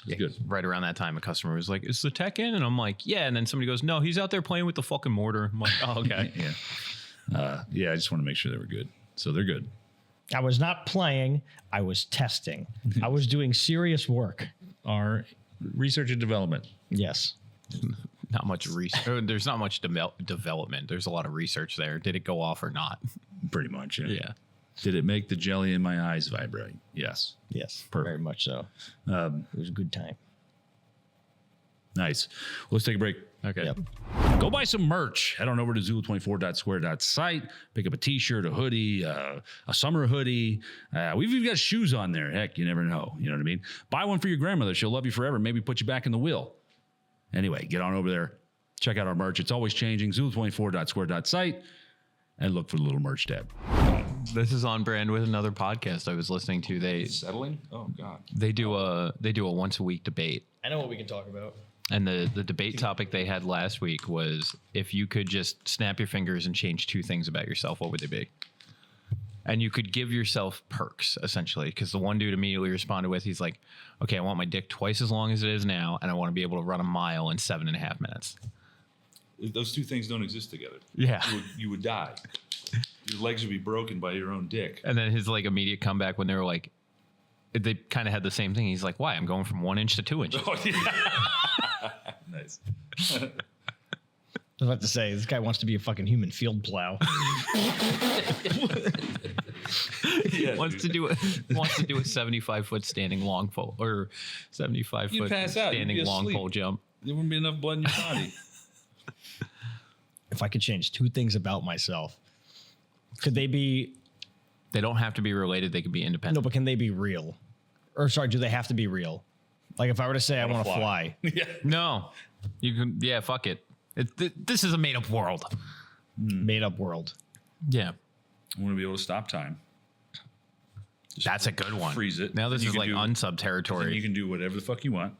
It's good. Right around that time, a customer was like, "Is the tech in?" And I'm like, "Yeah." And then somebody goes, "No, he's out there playing with the fucking mortar." I'm like, "Oh, okay." Yeah. I just want to make sure they were good. So they're good. I was not playing. I was testing. I was doing serious work. Our research and development. Yes. Not much research. There's not much development. There's a lot of research there. Did it go off or not? Pretty much. Yeah. Did it make the jelly in my eyes vibrate? Yes. Yes. Perfect. Very much so. It was a good time. Nice. Well, let's take a break. Okay. Yep. Go buy some merch. Head on over to Zulu24.square.site. Pick up a t-shirt, a hoodie, a summer hoodie. We've even got shoes on there. Heck, you never know. You know what I mean? Buy one for your grandmother. She'll love you forever. Maybe put you back in the wheel. Anyway, get on over there. Check out our merch. It's always changing. Zulu24.square.site. And look for the little merch tab. This is on brand with another podcast I was listening to. They Settling? Oh, God. they do a once a week debate. I know what we can talk about. And the debate topic they had last week was if you could just snap your fingers and change 2 things about yourself, what would they be? And you could give yourself perks, essentially, because the one dude immediately responded with, he's like, okay, I want my dick twice as long as it is now, and I want to be able to run a mile in 7.5 minutes. Those 2 things don't exist together. Yeah. You would die. Your legs would be broken by your own dick. And then his like immediate comeback when they were like, they kind of had the same thing. He's like, why? I'm going from 1 inch to 2 inches. Oh, yeah. Nice. I was about to say, this guy wants to be a fucking human field plow. wants to do a 75-foot standing long pole or 75-foot standing long pole jump. There wouldn't be enough blood in your body. If I could change 2 things about myself, could they be? They don't have to be related. They could be No, independent. but can they be real? Or sorry, do they have to be real? Like if I were to say I want to fly. Yeah. No, you can. Yeah, fuck it. This is a made up world. Made up world. Yeah, I want to be able to stop time. that's a good one. Freeze it. Now this You is can like do- unsub Then territory. you can do whatever the fuck you want.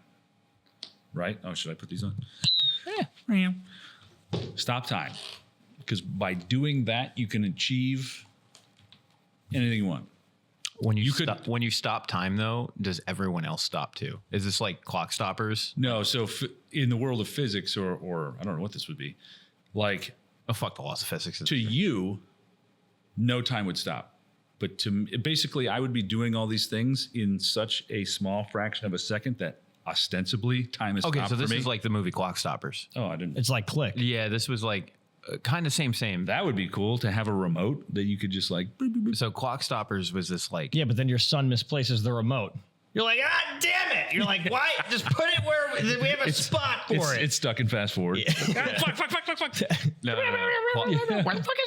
Right? Oh, should I put these on? Stop time. Because by doing that, you can achieve anything you want. When You could- when you stop time though, does everyone else stop too? Is this like clock stoppers? No, so in the world of physics, or I don't know what this would be, like Oh fuck the laws of physics. to you, no time would stop. But basically, I would be doing all these things in such a small fraction of a second that ostensibly time is Okay, stopped so this for me. is like the movie Clock Stoppers. Oh, I didn't. It's like click. Yeah, this was like kind of same. That would be cool to have a remote that you could just like. Boop, boop, boop. So Clock Stoppers was this like Yeah, but then your son misplaces the remote. You're like, ah, damn it. You're like, why? Just put it where we have a spot for it. It's stuck in fast forward. fuck. no. Where the fuck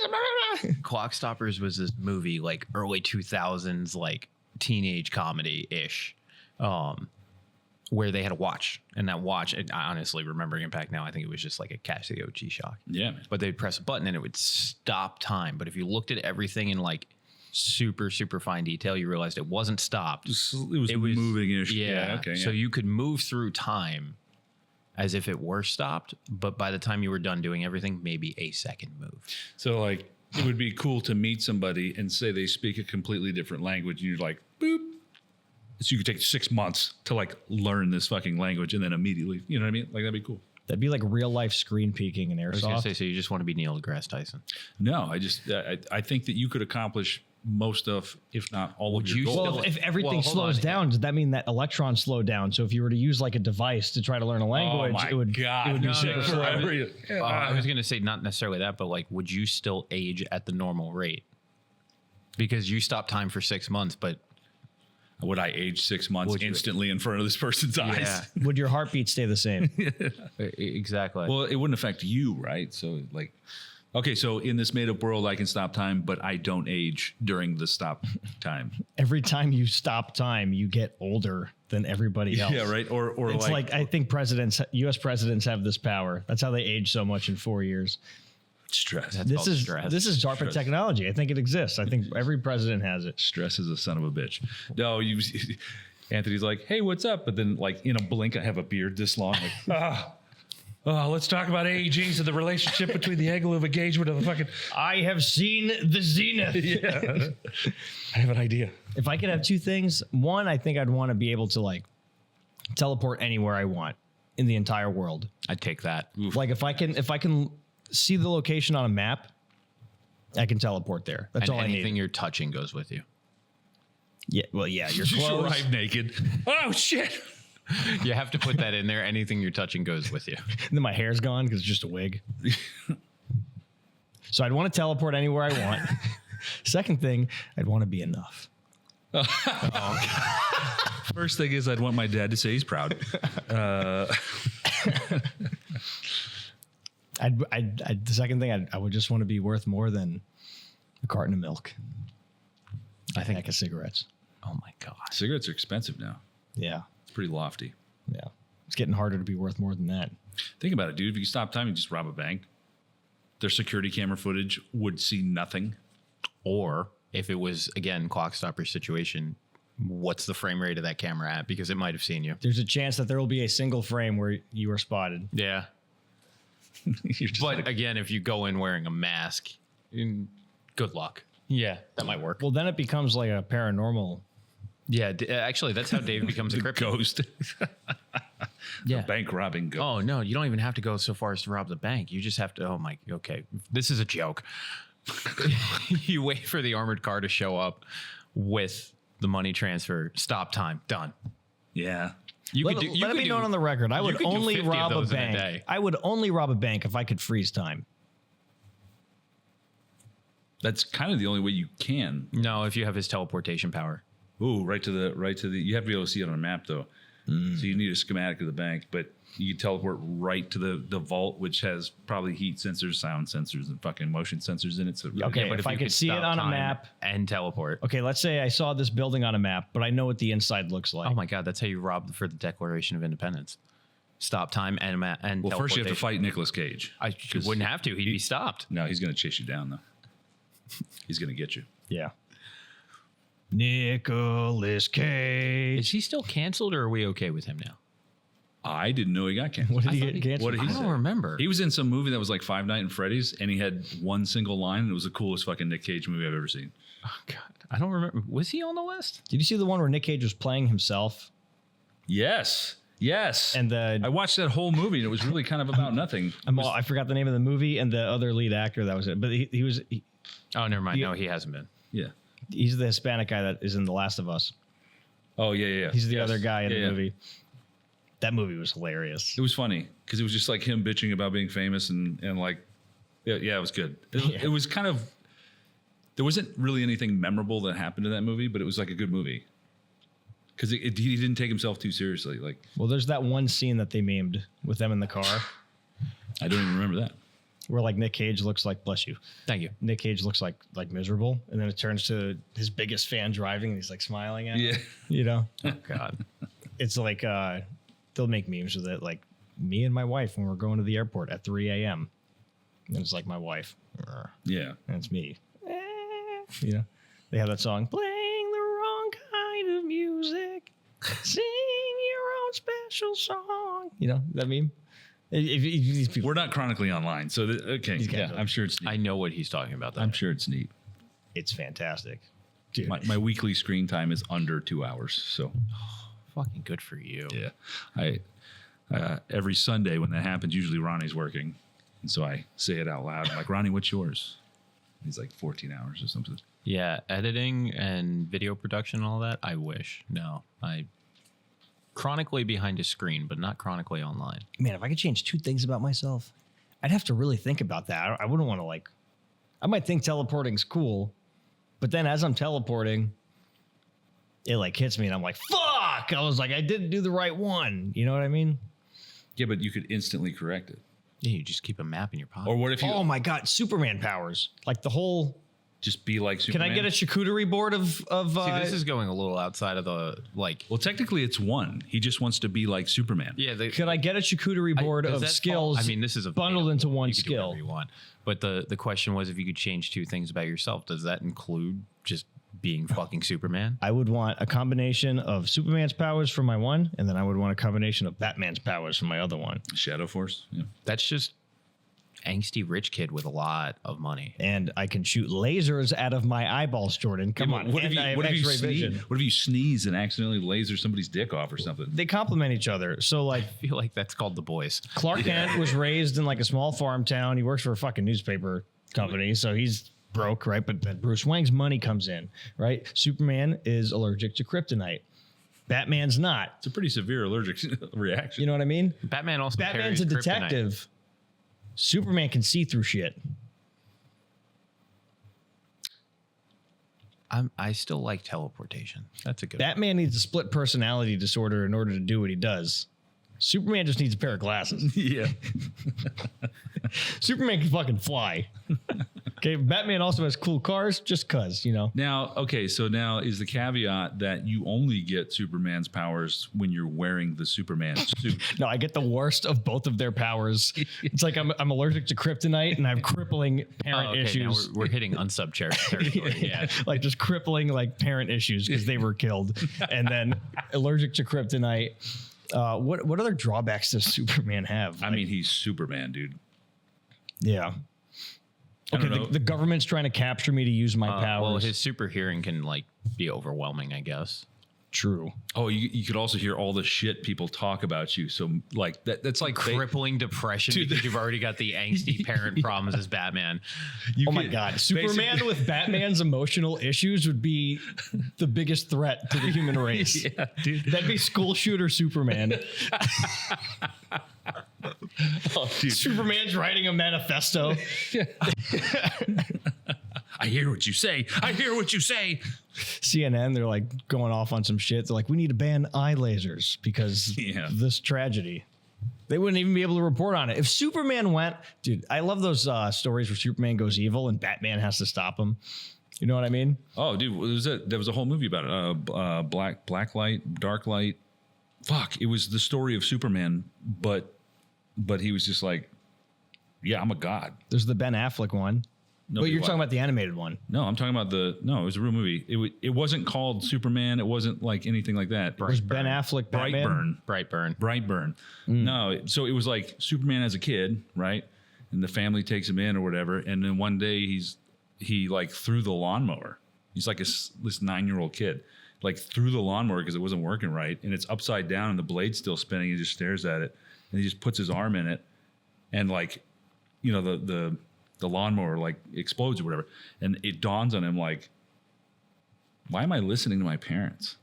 is it? Clock Stoppers was this movie like early 2000s like teenage comedy ish, where they had a watch, and that watch, and honestly remembering it back now, I think it was just like a Casio G-Shock. Yeah, man. But they'd press a button and it would stop time. But if you looked at everything in like super fine detail, you realized it wasn't stopped. It was moving-ish. Yeah. Okay. So you could move through time as if it were stopped, but by the time you were done doing everything, maybe a second moved. So like, it would be cool to meet somebody and say they speak a completely different language, and you're like, boop. So you could take 6 months to like learn this fucking language, and then immediately, you know what I mean? Like that'd be cool. That'd be like real life screen peeking in I was going to Airsoft. say, so you just want to be Neil deGrasse Tyson. No, I think that you could accomplish most of, if not all of your goals. Well, if everything Well, hold slows on. down, does that mean that electrons slow down? So if you were to use like a device to try to learn a language, my it would God. it would be No, super no, slow. I was going to say not necessarily that, but like, would you still age at the normal rate? Because you stopped time for 6 months, but Would I age 6 months Would you- instantly in front of this person's eyes? Would your heartbeat stay the same? exactly. Well, it wouldn't affect you, right? So like, okay, so in this made up world, I can stop time, but I don't age during the stop time. Every time you stop time, you get older than everybody else. Yeah, right. Or It's like I think U.S. presidents have this power. That's how they age so much in 4 years. stress. That's This called is stress. this is DARPA Stress. technology. I think it exists. I think every president has it. Stress is a son of a bitch. No, Anthony's like, hey, what's up? But then like in a blink, I have a beard this long. Like, let's talk about AEGs and the relationship between the angle of engagement of the fucking. I have seen the zenith. Yeah. I have an idea. If I could have 2 things, one, I think I'd want to be able to like teleport anywhere I want in the entire world. I'd take that. Like if I can see the location on a map, I can teleport there. That's And all I anything need. you're touching goes with you. Yeah, well, yeah, your Just clothes. arrive naked. Oh shit. You have to put that in there. Anything you're touching goes with you. And then my hair's gone because it's just a wig. So I'd want to teleport anywhere I want. Second thing, I'd want to be enough. First thing is, I'd want my dad to say he's proud. The second thing, I would just want to be worth more than a carton of milk. I think. Pack of cigarettes. Oh my god. Cigarettes are expensive now. Yeah, It's pretty lofty. yeah. It's getting harder to be worth more than that. Think about it, dude. If you stop time, you just rob a bank. Their security camera footage would see nothing. Or if it was again clock stopper situation, what's the frame rate of that camera at? Because it might have seen you. There's a chance that there will be a single frame where you are spotted. Yeah. You're just But like, again, if you go in wearing a mask, good luck. Yeah, that might work. Well, then it becomes like a paranormal. Yeah, actually, that's how Dave becomes a the cryptid. ghost. Yeah. Bank robbing ghost. Oh no, you don't even have to go so far as to rob the bank. You just have to. Oh my. Okay, this is a joke. You wait for the armored car to show up with the money transfer. Stop time. Done. Yeah. Let it be known on the record. I would could do only 50 of rob a those in a bank. day. I would only rob a bank if I could freeze time. That's kind of the only way you can. No, if you have his teleportation power. Ooh, right to the. You have to be able to see it on a map though. So you need a schematic of the bank, but you can teleport right to the vault, which has probably heat sensors, sound sensors, and fucking motion sensors in it. So Okay, but if I could see it stop on a time map. and teleport. Okay, let's say I saw this building on a map, but I know what the inside looks like. Oh my God, that's how you rob for the Declaration of Independence. Stop time and well, first you have to fight Nicolas Cage. You wouldn't have to. He'd be stopped. No, he's going to chase you down though. He's going to get you. Yeah. Nicolas Cage. Is he still canceled, or are we okay with him now? I didn't know he got canceled. What did he I thought get he- canceled? What did he I say? don't remember. He was in some movie that was like Five Nights at Freddy's, and he had one single line, and it was the coolest fucking Nick Cage movie I've ever seen. Oh God, I don't remember. Was he on the list? Did you see the one where Nick Cage was playing himself? Yes. And I watched that whole movie, and it was really kind of about nothing. I forgot the name of the movie and the other lead actor that was it. But he was Oh, never mind. No, he hasn't been. Yeah. he's the Hispanic guy that is in The Last of Us. Oh, yeah. He's the Yes. other guy in Yeah, the yeah. movie. That movie was hilarious. It was funny because it was just like him bitching about being famous and like, yeah, it was good. It was kind of, there wasn't really anything memorable that happened in that movie, but it was like a good movie because he didn't take himself too seriously. Like, Well, there's that one scene that they memed with them in the car I don't even remember that. where like Nick Cage looks like, bless you, Thank you. Nick Cage looks like miserable, and then it turns to his biggest fan driving, and he's like smiling at him. You know, Oh God. it's like they'll make memes with it, like me and my wife when we're going to the airport at 3 a.m. And it's like my wife, Yeah. and it's me. You know, they have that song, playing the wrong kind of music, sing your own special song. You know that meme? If these people, We're not chronically online. So, okay. guys Yeah, are- I'm sure it's neat. I know what he's talking about. Though. I'm sure it's neat. it's fantastic, dude. My weekly screen time is under 2 hours. So, Fucking good for you. yeah. Every Sunday when that happens, usually Ronnie's working. And so I say it out loud. I'm like, Ronnie, what's yours? He's like 14 hours or something. Yeah, editing and video production and all that. I wish. No, I chronically behind a screen, but not chronically online. Man, if I could change two things about myself, I'd have to really think about that. I wouldn't want to like. I might think teleporting's cool, but then as I'm teleporting, it like hits me, and I'm like, "Fuck!" I was like, I didn't do the right one. You know what I mean? Yeah, but you could instantly correct it. Yeah, you just keep a map in your pocket. Or what if you Oh my god, Superman powers! Like the whole. just be like Can Superman? I get a charcuterie board of? See, this is going a little outside of the like. Well, technically it's one. He just wants to be like Superman. Yeah, Could I get a charcuterie board does of that skills? I mean, this is bundled available. into one You can do skill. whatever you want. But the question was, if you could change two things about yourself, does that include just being fucking Superman? I would want a combination of Superman's powers for my one, and then I would want a combination of Batman's powers for my other one. Shadow Force. Yeah. That's just angsty rich kid with a lot of money. And I can shoot lasers out of my eyeballs, Jordan. Come on. What if And I have you X-ray sneeze? vision. What if you sneeze and accidentally laser somebody's dick off or something? They complement each other. So like I feel like that's called The Boys. Clark Kent was raised in like a small farm town. He works for a fucking newspaper company, so he's broke, right? But then Bruce Wayne's money comes in, right? Superman is allergic to kryptonite. Batman's not. It's a pretty severe allergic reaction. You know what I mean? Batman also Batman's a carries kryptonite. detective. Superman can see through shit. I still like teleportation. That's a good one. Batman needs a split personality disorder in order to do what he does. Superman just needs a pair of glasses. Yeah. Superman can fucking fly. Okay, Batman also has cool cars just cuz, you know. Now, okay, so now is the caveat that you only get Superman's powers when you're wearing the Superman suit. No, I get the worst of both of their powers. It's like I'm allergic to kryptonite and I have crippling parent Oh, okay, issues. Now we're hitting unsub territory. Yeah. Like just crippling like parent issues because they were killed. And then allergic to kryptonite. What other drawbacks does Superman have? I mean, he's Superman, dude. Yeah. I Okay, don't know. the government's trying to capture me to use my powers. Well, his super hearing can like be overwhelming, I guess. True. Oh, you could also hear all the shit people talk about you. So like that's like Crippling depression because you've already got the angsty parent problems as Batman. Oh my God. Superman with Batman's emotional issues would be the biggest threat to the human race. Yeah, dude. That'd be school shooter Superman. Oh, dude. Superman's writing a manifesto. I hear what you say. I hear what you say. CNN, they're like going off on some shit. They're like, we need to ban eye lasers because of this tragedy. They wouldn't even be able to report on it. If Superman went, dude, I love those stories where Superman goes evil and Batman has to stop him. You know what I mean? Oh, dude, there was a whole movie about it. Black light, dark light. Fuck, it was the story of Superman, but he was just like, yeah, I'm a god. There's the Ben Affleck one. But you're talking about the animated one. No, I'm talking about it was a real movie. It wasn't called Superman. It wasn't like anything like that. It was Ben Affleck, Batman? Brightburn. No, so it was like Superman as a kid, right? And the family takes him in or whatever. And then one day he like threw the lawnmower. He's like this 9-year-old kid, like threw the lawnmower because it wasn't working right. And it's upside down and the blade's still spinning. He just stares at it and he just puts his arm in it. And like, you know, the lawnmower like explodes or whatever. And it dawns on him like, why am I listening to my parents?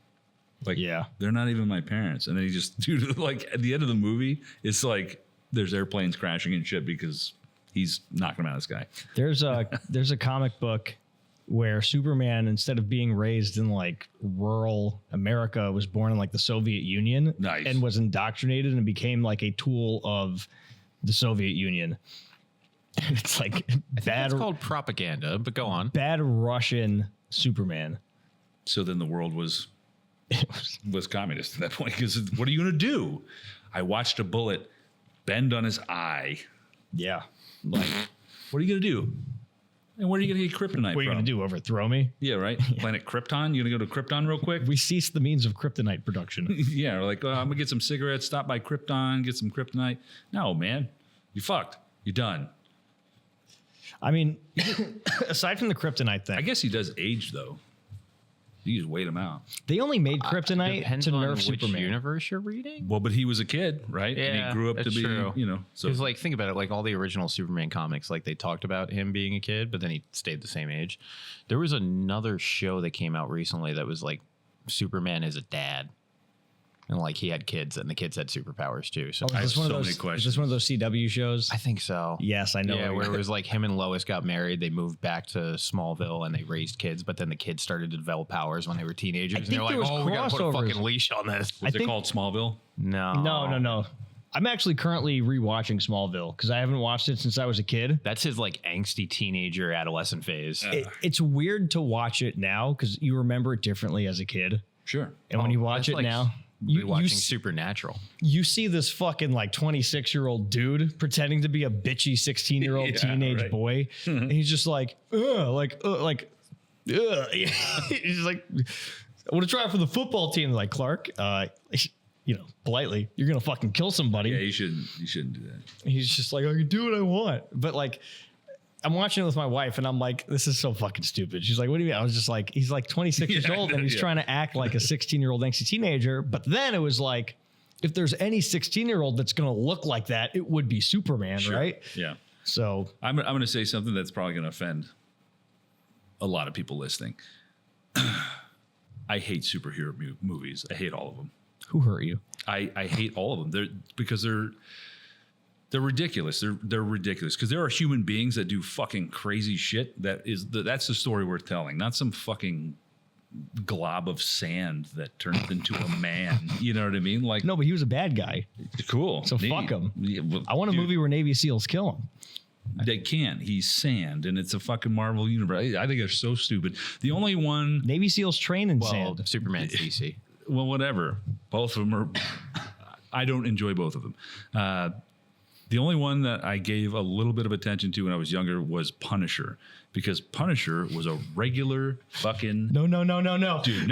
Like, they're not even my parents. And then he just, dude, like at the end of the movie, it's like there's airplanes crashing and shit because he's knocking him out of the sky. There's a comic book where Superman, instead of being raised in like rural America, was born in like the Soviet Union. Nice. And was indoctrinated and became like a tool of the Soviet Union. It's like It's called propaganda, but go on. Bad Russian Superman. So then the world was communist at that point. Because what are you going to do? I watched a bullet bend on his eye. Yeah. Like, what are you going to do? And where are you going to get kryptonite from? What are you going to do? Overthrow me? Yeah, right. Planet Krypton. You going to go to Krypton real quick? We ceased the means of kryptonite production. Yeah, like I'm going to get some cigarettes, stop by Krypton, get some kryptonite. No, man. You fucked. You're done. I mean, aside from the kryptonite thing, I guess he does age though. You just wait him out. They only made kryptonite to nerf which Superman. Universe you're reading? Well, but he was a kid, right? Yeah, and he grew up to be, true. you know. So because like think about it, like all the original Superman comics, like they talked about him being a kid, but then he stayed the same age. There was another show that came out recently that was like Superman is a dad. And like he had kids and the kids had superpowers too. So I have so many Is questions. this one of those CW shows? I think so. Yes, I know. Yeah, where it was like him and Lois got married. They moved back to Smallville and they raised kids, but then the kids started to develop powers when they were teenagers. And they're like, oh, we got to put a fucking leash on this. Was it called Smallville? No. I'm actually currently rewatching Smallville because I haven't watched it since I was a kid. That's his like angsty teenager adolescent phase. It's weird to watch it now because you remember it differently as a kid. Sure. And when you watch it like now, watching Supernatural. You see this fucking like 26-year-old dude pretending to be a bitchy 16-year-old teenage boy. And he's just like, ugh. He's just like, I want to try it for the football team. Like, Clark, you know, politely, you're going to fucking kill somebody. Yeah, you shouldn't do that. And he's just like, I can do what I want. But like, I'm watching it with my wife and I'm like, this is so fucking stupid. She's like, what do you mean? I was just like, he's like 26 years old and he's trying to act like a 16-year-old angsty teenager. But then it was like, if there's any 16-year-old that's going to look like that, it would be Superman, right? Yeah. So I'm going to say something that's probably going to offend a lot of people listening. I hate superhero movies. I hate all of them. who hurt you? I hate all of them. They're ridiculous. They're ridiculous because there are human beings that do fucking crazy shit. That's the story worth telling, not some fucking glob of sand that turns into a man. You know what I mean? Like, No, but he was a bad guy. cool. So neat. fuck him. Yeah, well, I want a movie where Navy SEALs kill him. They can't. He's sand, and it's a fucking Marvel universe. I think they're so stupid. The only one, Navy SEAls train in Well, sand. Superman's DC. well, whatever. Both of them are. I don't enjoy both of them. The only one that I gave a little bit of attention to when I was younger was Punisher, because Punisher was a regular fucking No. dude.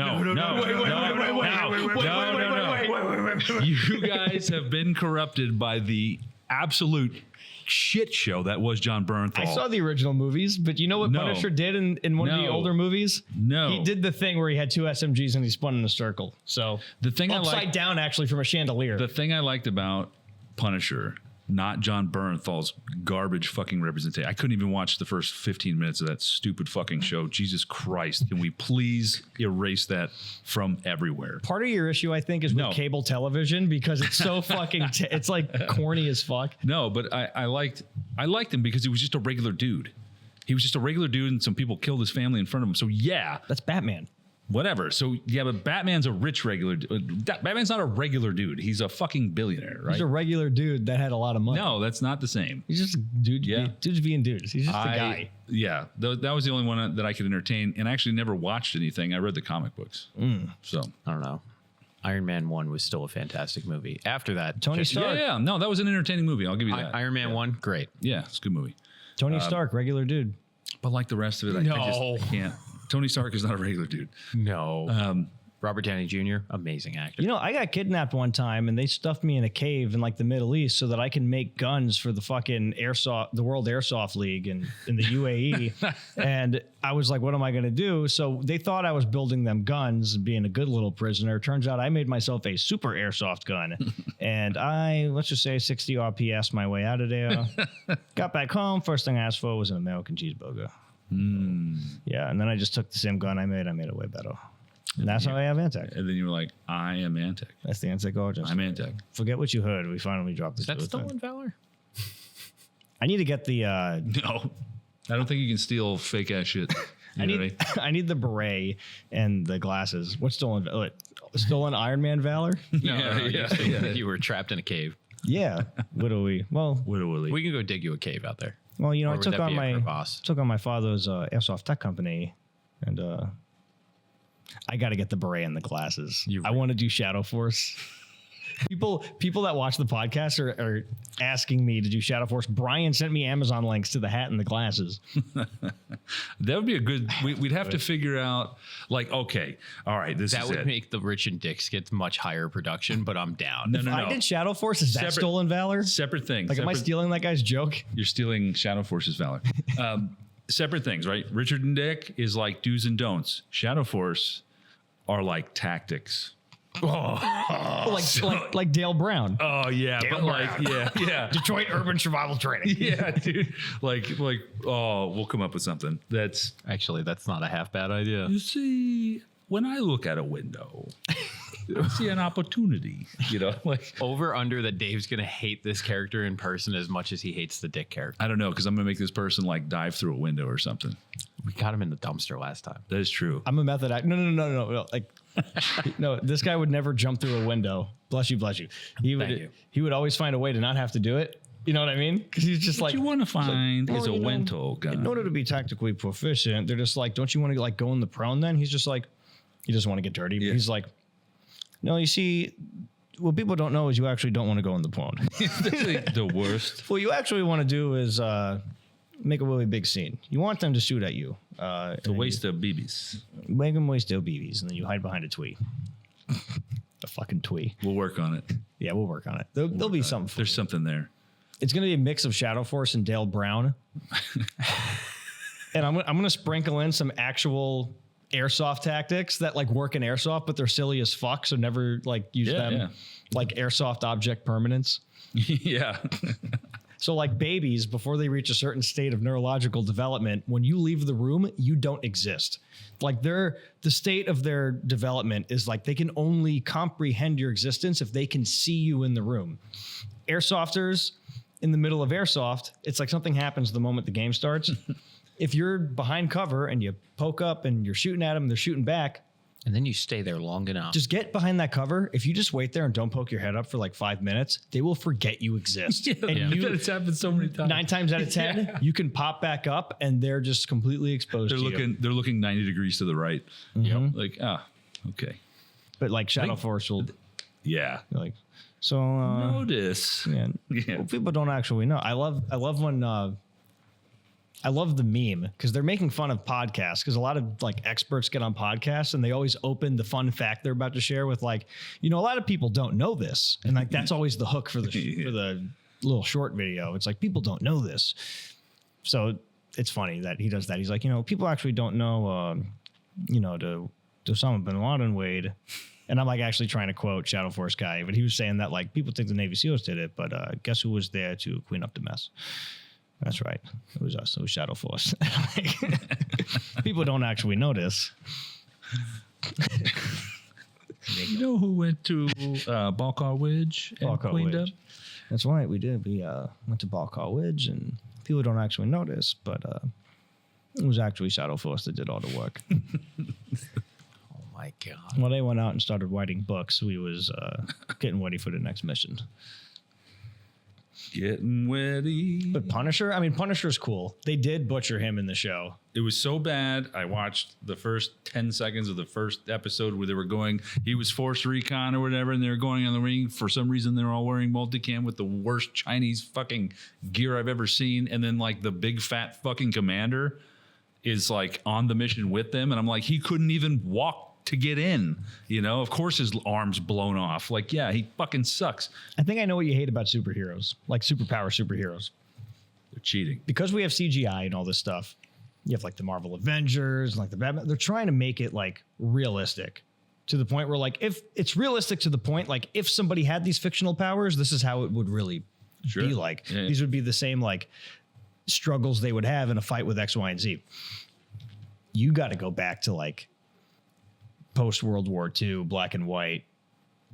You guys have been corrupted by the absolute shit show that was John Bernthal. I saw the original movies, but you know what Punisher did in one of the older movies? No. He did the thing where he had 2 SMGs and he spun in a circle. So the thing upside down, actually, from a chandelier. The thing I liked about Punisher, not John Bernthal's garbage fucking representation. I couldn't even watch the first 15 minutes of that stupid fucking show. Jesus Christ. Can we please erase that from everywhere? Part of your issue, I think, is with cable television because it's so fucking, it's like corny as fuck. No, but I liked him because he was just a regular dude. He was just a regular dude and some people killed his family in front of him. So yeah. That's Batman. Whatever. So yeah, but Batman's a rich regular. Batman's not a regular dude. He's a fucking billionaire, right? He's a regular dude that had a lot of money. No, that's not the same. He's just a dude. Yeah. Dudes being dudes. He's just a guy. Yeah, that was the only one that I could entertain, and I actually never watched anything. I read the comic books. So I don't know. Iron Man 1 was still a fantastic movie. After that, Tony Stark. Yeah. No, that was an entertaining movie. I'll give you that. Iron Man 1, great. Yeah, it's a good movie. Tony Stark, regular dude. But like the rest of it, I can't. Tony Stark is not a regular dude. No. Robert Downey Jr., amazing actor. You know, I got kidnapped one time and they stuffed me in a cave in like the Middle East so that I can make guns for the fucking Airsoft, the World Airsoft League in the UAE. And I was like, what am I going to do? So they thought I was building them guns and being a good little prisoner. Turns out I made myself a super airsoft gun. And I, let's just say 60 RPS my way out of there. Got back home. First thing I asked for was an American cheeseburger. Yeah, and then I just took the same gun I made it way better. And that's how I have Antec. And then you were like, I am Antec. That's the Antec Gorgeous. I'm Antec. Forget what you heard. We finally dropped this. Is that stolen valor? I need to get the... No. I don't think you can steal fake ass shit. I need the beret and the glasses. What's stolen? Stolen Iron Man valor? You were trapped in a cave. Yeah. Widowy. Well, we can go dig you a cave out there. Well, you know, Or I would took that on be a my crevasse? father's airsoft tech company, and I got to get the beret and the glasses. I want to do Shadow Force. People that watch the podcast are asking me to do Shadow Force. Brian sent me Amazon links to the hat and the glasses. That would be a good. We'd have to figure out. Like, okay, all right, That would make the Rich and Dick skits much higher production, but I'm down. No. I did Shadow Force. Is that stolen valor? Separate things. Like, am I stealing that guy's joke? You're stealing Shadow Force's valor. Separate things, right? Richard and Dick is like do's and don'ts. Shadow Force are like tactics. Like Dale Brown. Oh yeah, Dale but Brown. like yeah. Detroit Urban Survival Training. Yeah, dude. Like we'll come up with something. That's not a half bad idea. You see, when I look at a window, I see an opportunity. You know, like Over under that Dave's gonna hate this character in person as much as he hates the Dick character. I don't know, because I'm gonna make this person like dive through a window or something. We got him in the dumpster last time. That is true. I'm a method act. No. Like, no, this guy would never jump through a window. Bless you. He would always find a way to not have to do it. You know what I mean? Because he's just What like, you want to find like, is a well, you know, window gun. in order to be tactically proficient, they're just like, don't you want to like go in the prone then? He's just like, he doesn't want to get dirty. Yeah. He's like, no, you see, what people don't know is you actually don't want to go in the prone. That's like the worst. What you actually want to do is make a really big scene. You want them to shoot at you. The waste of BBs. Make them waste their BBs, and then you hide behind a twee. A fucking twee. We'll work on it. Yeah, we'll work on it. There'll be something. There's something there. It's going to be a mix of Shadow Force and Dale Brown. And I'm going to sprinkle in some actual airsoft tactics that like work in airsoft, but they're silly as fuck. So never like use them like airsoft object permanence. Yeah. So like babies, before they reach a certain state of neurological development, when you leave the room, you don't exist. Like the state of their development is like they can only comprehend your existence if they can see you in the room. Airsofters in the middle of airsoft, it's like something happens the moment the game starts. If you're behind cover and you poke up and you're shooting at them, they're shooting back. And then you stay there long enough. Just get behind that cover. If you just wait there and don't poke your head up for like 5 minutes, they will forget you exist. It's happened so many times. 9 times out of 10, you can pop back up and they're just completely exposed to you. They're looking 90 degrees to the right. Mhm. Like, okay. But like Shadow Force will Yeah. like, so Notice. yeah. Yeah. Well, people don't actually know. I love when I love the meme because they're making fun of podcasts because a lot of like experts get on podcasts and they always open the fun fact they're about to share with like, you know, a lot of people don't know this. And like, that's always the hook for the little short video. It's like, people don't know this. So it's funny that he does that. He's like, people actually don't know, the Osama bin Laden Wade. And I'm like actually trying to quote Shadow Force guy, but he was saying that like people think the Navy SEALs did it, but guess who was there to clean up the mess? That's right. It was us. It was Shadow Force. People don't actually know this. You know who went to Balcar Ridge and cleaned up? That's right. We did. We went to Balcar Ridge, and people don't actually know this, but it was actually Shadow Force that did all the work. Oh my God. Well, they went out and started writing books. We was getting ready for the next mission. Getting ready. But Punisher's cool. They did butcher him in the show. It was so bad. I watched the first 10 seconds of the first episode where they were going, he was Force Recon or whatever, and they were going on the ring. For some reason, they were all wearing multicam with the worst Chinese fucking gear I've ever seen. And then like the big fat fucking commander is like on the mission with them. And I'm like, he couldn't even walk to get in, of course his arm's blown off. Like, yeah, he fucking sucks. I think I know what you hate about superheroes, like superpower superheroes. They're cheating. Because we have CGI and all this stuff. You have like the Marvel Avengers, like the Batman. They're trying to make it like realistic to the point where like, if it's realistic to the point, like if somebody had these fictional powers, this is how it would really be like. Yeah. These would be the same like struggles they would have in a fight with X, Y, and Z. You got to go back to like post World War II, black and white.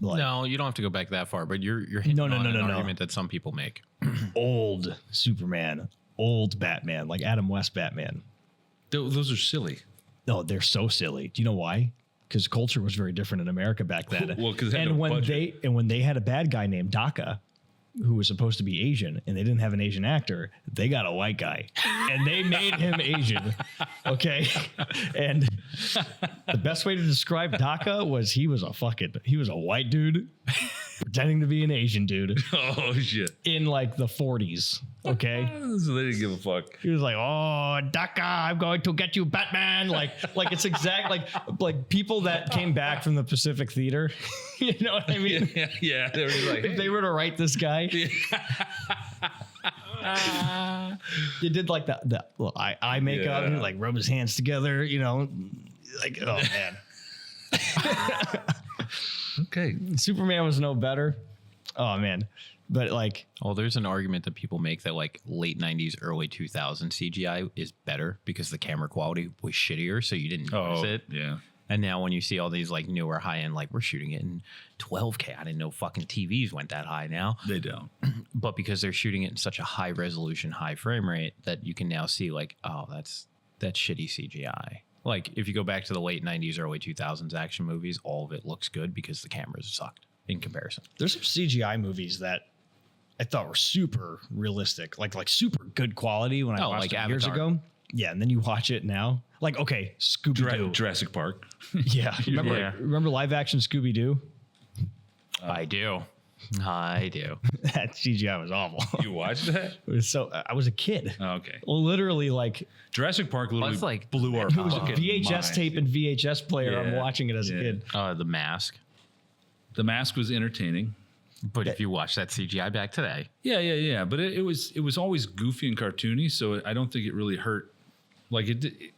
Like, no, you don't have to go back that far, but you're hitting on an argument that some people make. Old Superman, old Batman, like Adam West Batman. Those are silly. No, they're so silly. Do you know why? Because culture was very different in America back then. Well, because when they had a bad guy named Daka, who was supposed to be Asian, and they didn't have an Asian actor, they got a white guy, and they made him Asian. Okay, and the best way to describe Daka was he was a white dude pretending to be an Asian dude. Oh shit! In like the 40s. Okay, so they didn't give a fuck. He was like, "Oh, Daka, I'm going to get you, Batman!" Like it's exact like people that came back from the Pacific Theater. You know what I mean? Yeah. They were like, if they were to write this guy. You did like the eye makeup, and like rub his hands together, like, oh man. Okay. Superman was no better. Oh man. But like, there's an argument that people make that like late 90s, early 2000s CGI is better because the camera quality was shittier, so you didn't notice it. Yeah. And now when you see all these like newer high end, like we're shooting it in 12K. I didn't know fucking TVs went that high now. They don't. But because they're shooting it in such a high resolution, high frame rate that you can now see like, oh, that's shitty CGI. Like if you go back to the late 90s, early 2000s action movies, all of it looks good because the cameras sucked in comparison. There's some CGI movies that I thought were super realistic, like super good quality when I watched it years ago. Yeah, and then you watch it now. Like, okay, Scooby-Doo. Jurassic Park. Yeah. Remember live action Scooby-Doo? I do. That CGI was awful. You watched that? It was I was a kid. Oh, okay. Literally like Jurassic Park literally like blew our it was a fucking VHS minds. tape and VHS player. I'm watching it as a kid. The Mask. The Mask was entertaining. But if you watch that CGI back today. Yeah. But it was always goofy and cartoony, so I don't think it really hurt. Like it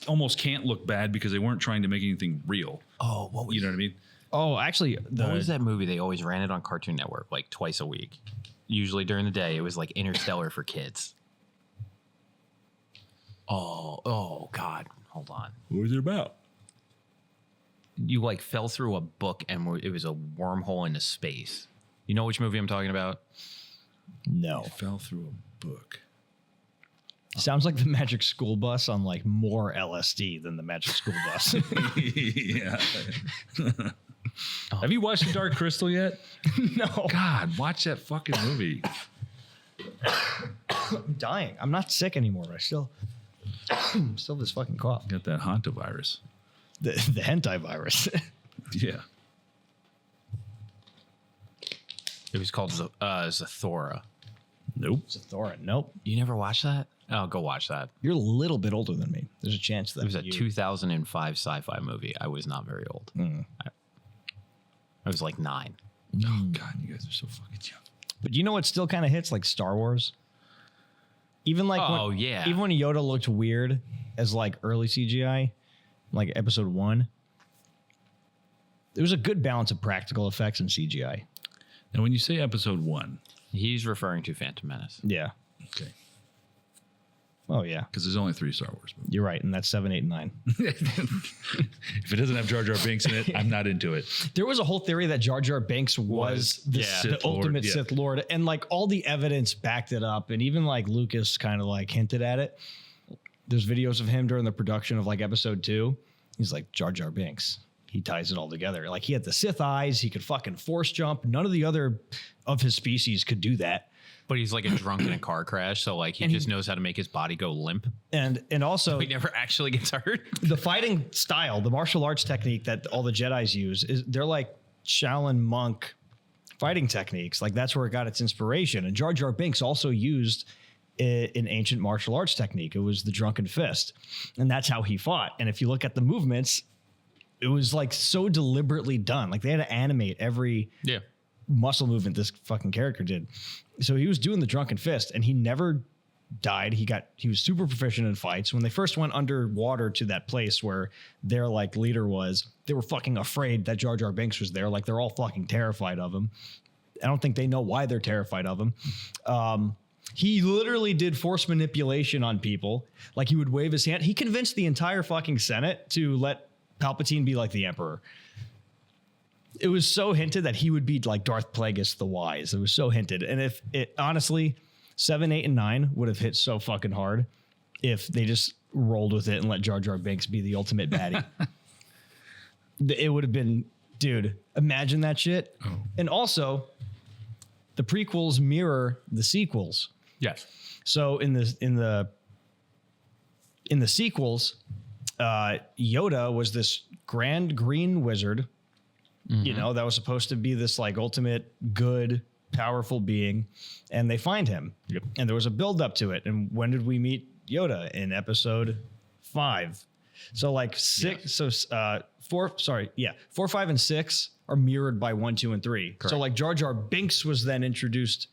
almost can't look bad because they weren't trying to make anything real. Oh, what was you know what I mean? Oh, actually, what was that movie? They always ran it on Cartoon Network like twice a week. Usually during the day, it was like Interstellar for kids. Oh God. Hold on. What was it about? You like fell through a book and it was a wormhole into space. You know which movie I'm talking about? No. It fell through a book. Sounds like the Magic School Bus on like more LSD than the Magic School Bus. Yeah. Have you watched The Dark Crystal yet? No. God, watch that fucking movie. I'm dying. I'm not sick anymore, but I still this fucking cough. Got that hantavirus. The hentai virus. Yeah. It was called Zathura. Nope. Zathura. Nope. You never watched that? Oh, go watch that. You're a little bit older than me. There's a chance that it was a 2005 sci-fi movie. I was not very old. I was like 9. Oh God, you guys are so fucking young. But you know what still kind of hits like Star Wars? Even like even when Yoda looked weird as like early CGI, like episode 1, there was a good balance of practical effects and CGI. Now, when you say episode 1, he's referring to Phantom Menace. Yeah. okay, Oh yeah. because there's only 3 Star Wars movies. You're right, and that's 7, 8, and 9. If it doesn't have Jar Jar Binks in it, I'm not into it. There was a whole theory that Jar Jar Binks was the Sith Lord, ultimate yeah. Sith Lord, and like all the evidence backed it up, and even like Lucas kind of like hinted at it. There's videos of him during the production of like episode 2. He's like Jar Jar Binks. He ties it all together. Like he had the Sith eyes. He could fucking force jump. None of the other of his species could do that. But he's like a drunk in a car crash, so like he just knows how to make his body go limp. And also He never actually gets hurt. the fighting style, the martial arts technique that all the Jedis use is they're like Shaolin monk fighting techniques. Like that's where it got its inspiration. And Jar Jar Binks also used an ancient martial arts technique. It was the drunken fist, and that's how he fought. And if you look at the movements, it was like so deliberately done. Like they had to animate every muscle movement this fucking character did. So he was doing the drunken fist, and he never died. He was super proficient in fights. When they first went underwater to that place where their like leader was, they were fucking afraid that Jar Jar Binks was there. Like they're all fucking terrified of him. I don't think they know why they're terrified of him. He literally did force manipulation on people. Like he would wave his hand. He convinced the entire fucking Senate to let Palpatine be like the Emperor. It was so hinted that he would be like Darth Plagueis the Wise. It was so hinted. And if it honestly, 7, 8, and 9 would have hit so fucking hard if they just rolled with it and let Jar Jar Binks be the ultimate baddie. It would have been, dude, imagine that shit. Oh. And also, the prequels mirror the sequels. Yes. So in the sequels, Yoda was this grand green wizard, you know, that was supposed to be this like ultimate good, powerful being, and they find him. Yep. And there was a build up to it. And when did we meet Yoda? In episode 5. So like 6, Yes. 4, 5, and 6 are mirrored by 1, 2, and 3. Correct. So like Jar Jar Binks was then introduced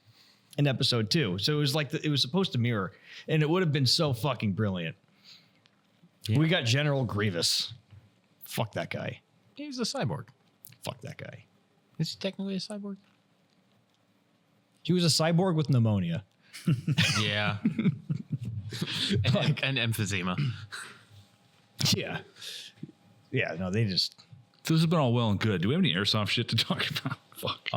in episode 2. So it was like it was supposed to mirror, and it would have been so fucking brilliant. Yeah. We got General Grievous. Fuck that guy. He was a cyborg. Fuck that guy. Is he technically a cyborg? He was a cyborg with pneumonia. Yeah. and emphysema. Yeah. Yeah, no, they just... So this has been all well and good. Do we have any airsoft shit to talk about? Fuck.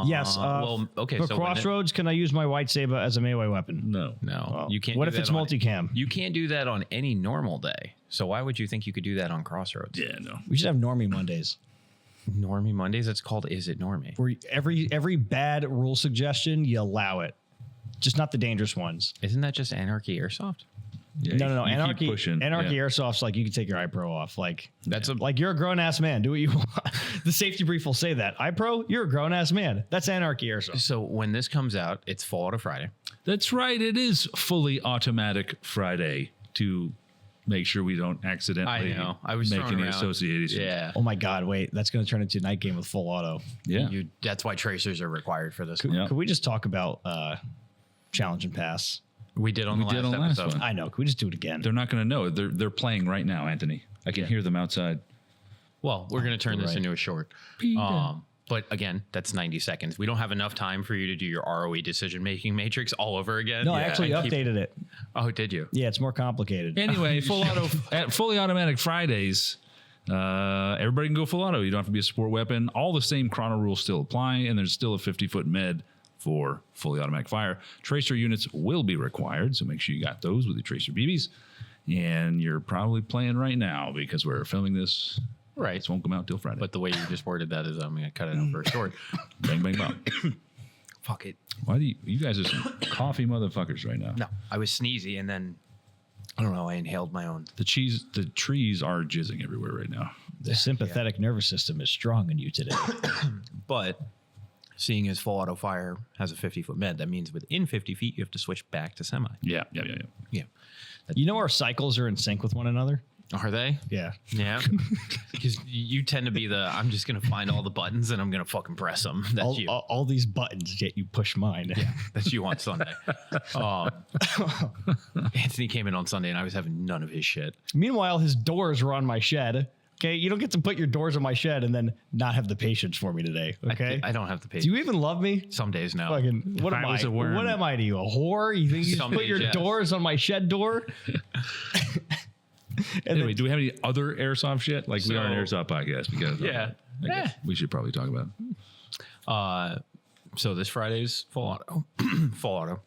Yes. Well, okay. For So Crossroads, can I use my white saber as a melee weapon? No. no, you can't. What do if that it's on- multicam? You can't do that on any normal day. So why would you think you could do that on Crossroads? Yeah, no. We should have Normie Mondays. Normie Mondays. It's called Is It Normie? Where every bad rule suggestion, you allow it. Just not the dangerous ones. Isn't that just Anarchy Airsoft? Yeah, No. you keep Anarchy pushing. Anarchy Yeah. Airsoft's like you can take your iPro off. Like That's a like you're a grown ass man. Do what you want. The safety brief will say that. iPro, you're a grown ass man. That's Anarchy Airsoft. So when this comes out, it's Fall Out of Friday. That's right. It is fully automatic Friday to make sure we don't accidentally I know. I was make throwing any around. associations. Yeah. Oh my God! Wait, that's going to turn into a night game with full auto. Yeah. That's why tracers are required for this. Could, one. Yeah. could we just talk about challenge and pass? We did on the did last on the last episode. one. I know. Could we just do it again? They're not going to know. They're playing right now, Anthony. I can hear them outside. Well, we're going to turn this right. into a short. But again, that's 90 seconds. We don't have enough time for you to do your ROE decision-making matrix all over again. No, I actually and keep- updated it. Oh, did you? Yeah, it's more complicated. Anyway, fully automatic Fridays. Everybody can go full auto. You don't have to be a support weapon. All the same chrono rules still apply, and there's still a 50-foot med for fully automatic fire. Tracer units will be required, so make sure you got those with your Tracer BBs. And you're probably playing right now because we're filming this. Right. This won't come out till Friday. But the way you just worded that is I'm going to cut it out for a short. Bang, bang, bang. Fuck it. Why do you guys are some coffee motherfuckers right now? No, I was sneezy and then, I don't know, I inhaled my own. The trees are jizzing everywhere right now. The sympathetic nervous system is strong in you today. But seeing as full auto fire has a 50-foot med, that means within 50 feet, you have to switch back to semi. Yeah. Yeah. You know our cycles are in sync with one another? Are they? Yeah. Yeah. Because you tend to be I'm just going to find all the buttons and I'm going to fucking press them. That's you. All these buttons, yet you push mine. Yeah, that's you on Sunday. Anthony came in on Sunday and I was having none of his shit. Meanwhile, his doors were on my shed. Okay, you don't get to put your doors on my shed and then not have the patience for me today. Okay, I don't have the patience. Do you even love me? Some days now. Fucking, what am I? What am I to you? A whore? You think you just put your doors on my shed door? Anyway, do we have any other airsoft shit? Like, we are an airsoft podcast because yeah, I guess we should probably talk about it. So this Friday's Full Auto.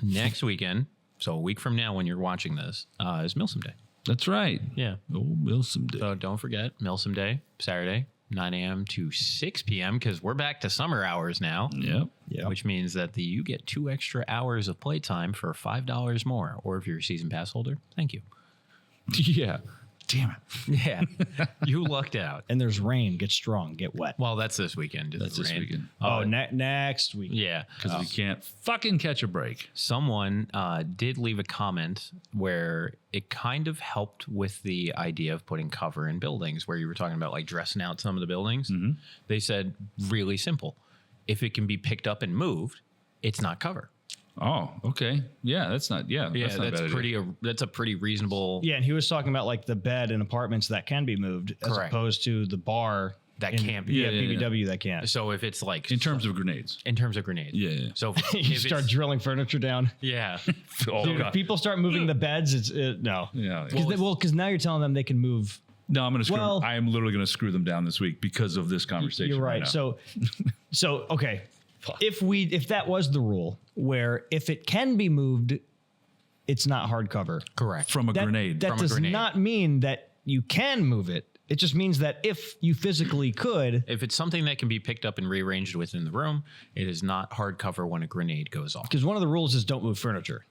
Next weekend, so a week from now when you're watching this, is Milsom Day. That's right. Yeah. Oh, Milsom Day. So don't forget Milsom Day, Saturday, 9 a.m. to 6 p.m. because we're back to summer hours now. Yep. Yeah. Which means that you get 2 extra hours of playtime for $5 more. Or if you're a season pass holder, thank you. Yeah. Damn it. Yeah. You lucked out. And there's rain. Get strong. Get wet. Well, that's this weekend. That's this weekend. Next week. Yeah. Because we can't fucking catch a break. Someone did leave a comment where it kind of helped with the idea of putting cover in buildings, where you were talking about like dressing out some of the buildings. Mm-hmm. They said, really simple. If it can be picked up and moved, it's not cover. Oh, okay. Yeah, that's not. Yeah, that's a pretty reasonable. Yeah, and he was talking about like the bed in apartments that can be moved, as opposed to the bar that can't be. Yeah, BBW that can't. So if it's like in terms of grenades. Yeah. So you start drilling furniture down. Yeah. Dude, if people start moving the beds, it's no. Yeah. Because now you're telling them they can move. No, I'm going to screw. I am literally going to screw them down this week because of this conversation. You're right. So okay. If that was the rule, where if it can be moved, it's not hardcover. Correct. From a grenade. That does not mean that you can move it. It just means that if you physically could. If it's something that can be picked up and rearranged within the room, it is not hardcover when a grenade goes off. Because one of the rules is don't move furniture.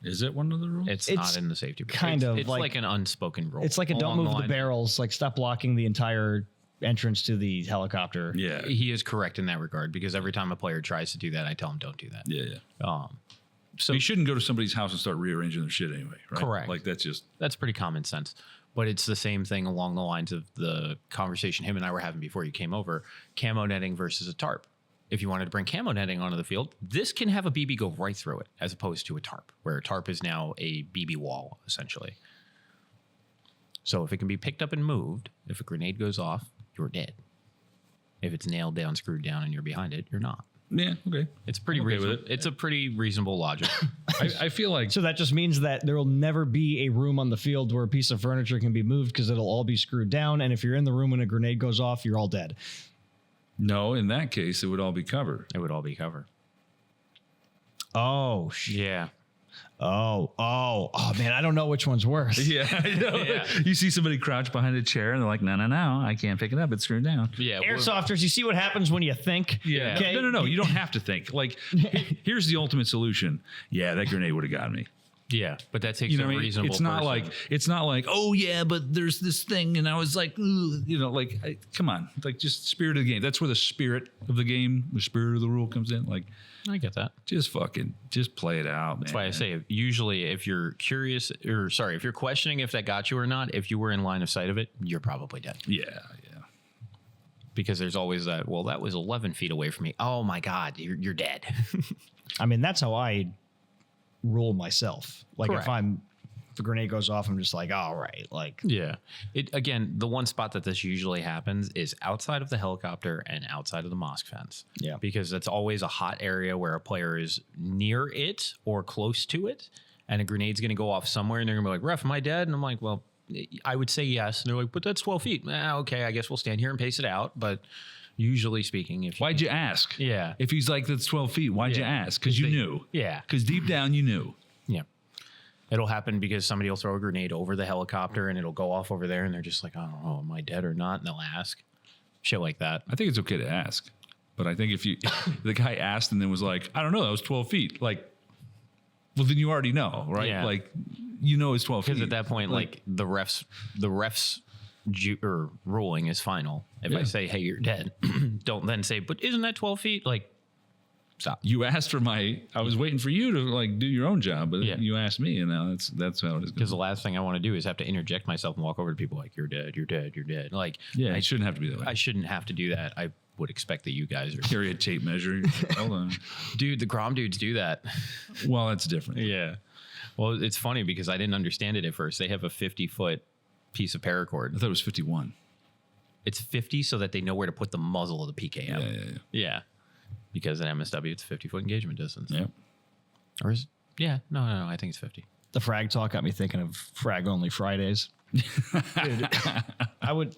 Is it one of the rules? It's not in the safety rule. It's like an unspoken rule. It's like a don't move the barrels, like stop blocking the entire entrance to the helicopter. Yeah. He is correct in that regard, because every time a player tries to do that, I tell him don't do that. Yeah. So you shouldn't go to somebody's house and start rearranging their shit anyway, right? Correct. Like that's pretty common sense. But it's the same thing along the lines of the conversation him and I were having before you came over, camo netting versus a tarp. If you wanted to bring camo netting onto the field, this can have a BB go right through it, as opposed to a tarp, where a tarp is now a BB wall, essentially. So if it can be picked up and moved, if a grenade goes off, you're dead. If it's nailed down, screwed down, and you're behind it, you're not. Yeah, okay. It's pretty reasonable. It's a pretty reasonable logic. I feel like so that just means that there will never be a room on the field where a piece of furniture can be moved, because it'll all be screwed down. And if you're in the room when a grenade goes off, you're all dead. No, in that case, it would all be covered. It would all be covered. Oh, yeah. Oh, man, I don't know which one's worse. Yeah, I know. Yeah. You see somebody crouch behind a chair and they're like, no, I can't pick it up. It's screwed down. Yeah. Airsofters, you see what happens when you think? Yeah. Okay? No. You don't have to think. Like, here's the ultimate solution. Yeah, that grenade would have got me. Yeah, but that takes a reasonable It's not like, oh yeah, but there's this thing, and I was like, come on, like, just spirit of the game. That's where the spirit of the game, the spirit of the rule comes in. Like, I get that. Just play it out, man. That's why I say, usually if you're curious, if you're questioning if that got you or not, if you were in line of sight of it, you're probably dead. Yeah. Because there's always that, well, that was 11 feet away from me. Oh my God, you're dead. I mean, that's how I rule myself. Like, correct. If a grenade goes off, I'm just like, all right, like. Yeah. Again, the one spot that this usually happens is outside of the helicopter and outside of the mosque fence. Yeah. Because that's always a hot area where a player is near it or close to it, and a grenade's going to go off somewhere, and they're going to be like, ref, am I dead? And I'm like, well, I would say yes. And they're like, but that's 12 feet. Okay, I guess we'll stand here and pace it out. But usually speaking, why'd you ask? Yeah. If he's like, that's 12 feet, why'd you ask? Because you knew. Yeah. Because deep down you knew. Yeah. It'll happen because somebody will throw a grenade over the helicopter and it'll go off over there, and they're just like, I don't know, am I dead or not? And they'll ask. Shit like that. I think it's okay to ask. But I think if the guy asked and then was like, I don't know, that was 12 feet. Like, well, then you already know, right? Yeah. Like, you know it's 12 feet. Because at that point, like the ref's ruling is final. If I say, hey, you're dead, don't then say, but isn't that 12 feet? Like, Stop. You asked for I was waiting for you to like do your own job, but Yeah. you asked me, and now that's how it is. Because the last thing I want to do is have to interject myself and walk over to people like, you're dead, you're dead, you're dead. Like, Yeah, it shouldn't have to be that way. I shouldn't have to do that. I would expect that you guys are. Carry a tape measure. Hold on. Dude, the Grom dudes do that. Well, that's different. Yeah. Well, it's funny because I didn't understand it at first. They have a 50-foot piece of I paracord. thought it was 51. It's 50 so that they know where to put the muzzle of the PKM. Yeah. Yeah. Because at MSW, it's 50-foot engagement distance. Yeah. Or is yeah, no, I think it's 50. The frag talk got me thinking of frag only Fridays. Dude,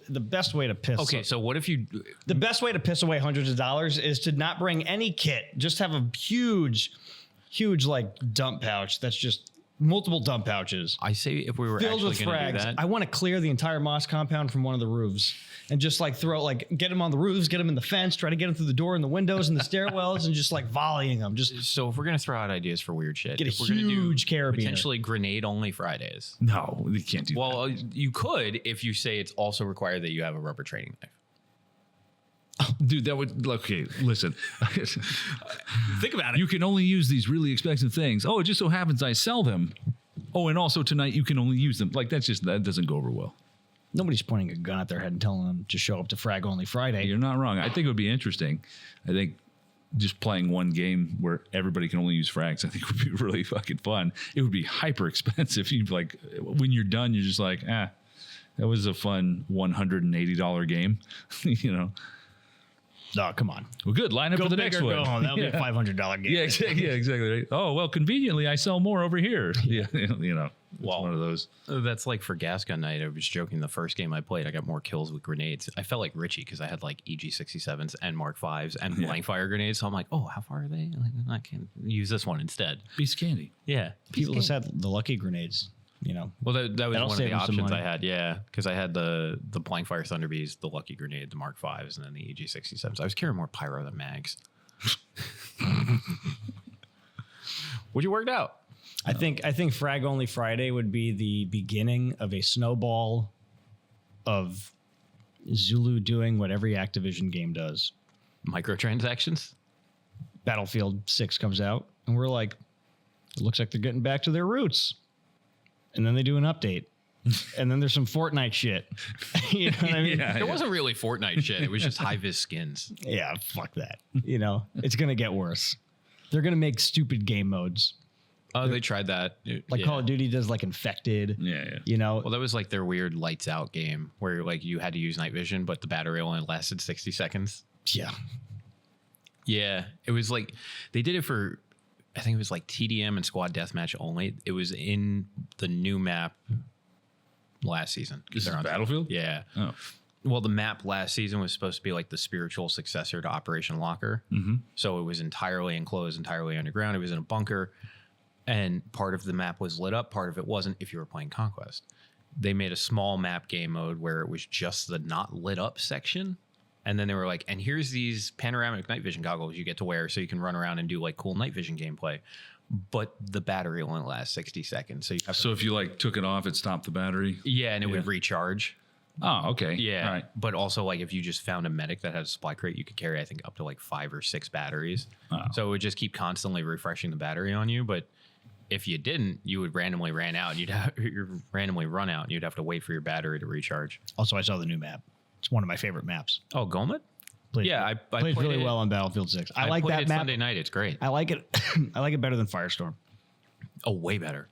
the best way to piss. Okay, so what if you The best way to piss away hundreds of dollars is to not bring any kit. Just have a huge like dump pouch that's just multiple dump pouches I say if we were filled actually with going to do frags. that. I want to clear the entire Moss compound from one of the roofs and just like get them on the roofs, get them in the fence, try to get them through the door and the windows and the stairwells and just like volleying them. Just So if we're going to throw out ideas for weird shit, get a if we're gonna do huge carabiner. potentially grenade only Fridays. No, you can't do that. Well, you could if you say it's also required that you have a rubber training knife. Dude, that would okay. Listen, Think about it. you can only use these really expensive things. Oh, it just so happens I sell them. Oh, and also tonight you can only use them. Like that doesn't go over well. Nobody's pointing a gun at their head and telling them to show up to frag only Friday. You're not wrong. I think it would be interesting. I think just playing one game where everybody can only use frags, I think would be really fucking fun. It would be hyper expensive. You like when you're done, you're just like, that was a fun $180 game. You know. Oh, come on. Well, good. Line up Go for the big next or one. go home. That'll be a $500 game. Yeah, exactly. Yeah, exactly. Right. Oh, well, conveniently, I sell more over here. Yeah, you know, it's Well, one of those. That's like for gas gun night. I was joking. The first game I played, I got more kills with grenades. I felt like Richie because I had like EG67s and Mark 5s and blank fire grenades. So I'm like, oh, how far are they? Like, I can use this one instead. Piece of candy. Yeah. People just had the lucky grenades, you know. Well, that was That'll one of save the them some options I money. had. Yeah, because I had the blank fire Thunderbees, the Lucky Grenade, the Mark 5s, and then the EG67s. I was carrying more pyro than mags. Would you worked out? I think frag only Friday would be the beginning of a snowball of Zulu doing what every Activision game does. Microtransactions? Battlefield 6 comes out and we're like, it looks like they're getting back to their roots. And then they do an update. And then there's some Fortnite shit. You know what I mean? It wasn't really Fortnite shit. It was just high-vis skins. Yeah, fuck that. You know, it's going to get worse. They're going to make stupid game modes. Oh, they tried that. Like Yeah. Call of Duty does like Infected. Yeah. You know, Well, that was like their weird lights out game where like you had to use night vision, but the battery only lasted 60 seconds. yeah. Yeah, it was like they did it for, I think it was like TDM and squad deathmatch only. It was in the new map last season. This is They're on- Battlefield? Yeah. Oh. Well, the map last season was supposed to be like the spiritual successor to Operation Locker. Mm-hmm. So it was entirely enclosed, entirely underground. It was in a bunker. And part of the map was lit up, part of it wasn't if you were playing Conquest. They made a small map game mode where it was just the not lit up section. And then they were like, and here's these panoramic night vision goggles you get to wear so you can run around and do like cool night vision gameplay. But the battery only lasts 60 seconds. So you have So if you like took it off, it stopped the battery. yeah, and it would recharge. Oh, okay. Yeah. All right. But also like if you just found a medic that had a supply crate, you could carry, I think, up to like 5 or 6 batteries. Oh. So it would just keep constantly refreshing the battery on you. But if you didn't, you would randomly run out. You'd have to wait for your battery to recharge. Also, I saw the new map. It's one of my favorite maps. Oh, Gomit? Played, Yeah, I played played really it- well on Battlefield 6. I like played that it map. Sunday night. It's great. I like it. I like it better than Firestorm. Oh, way better.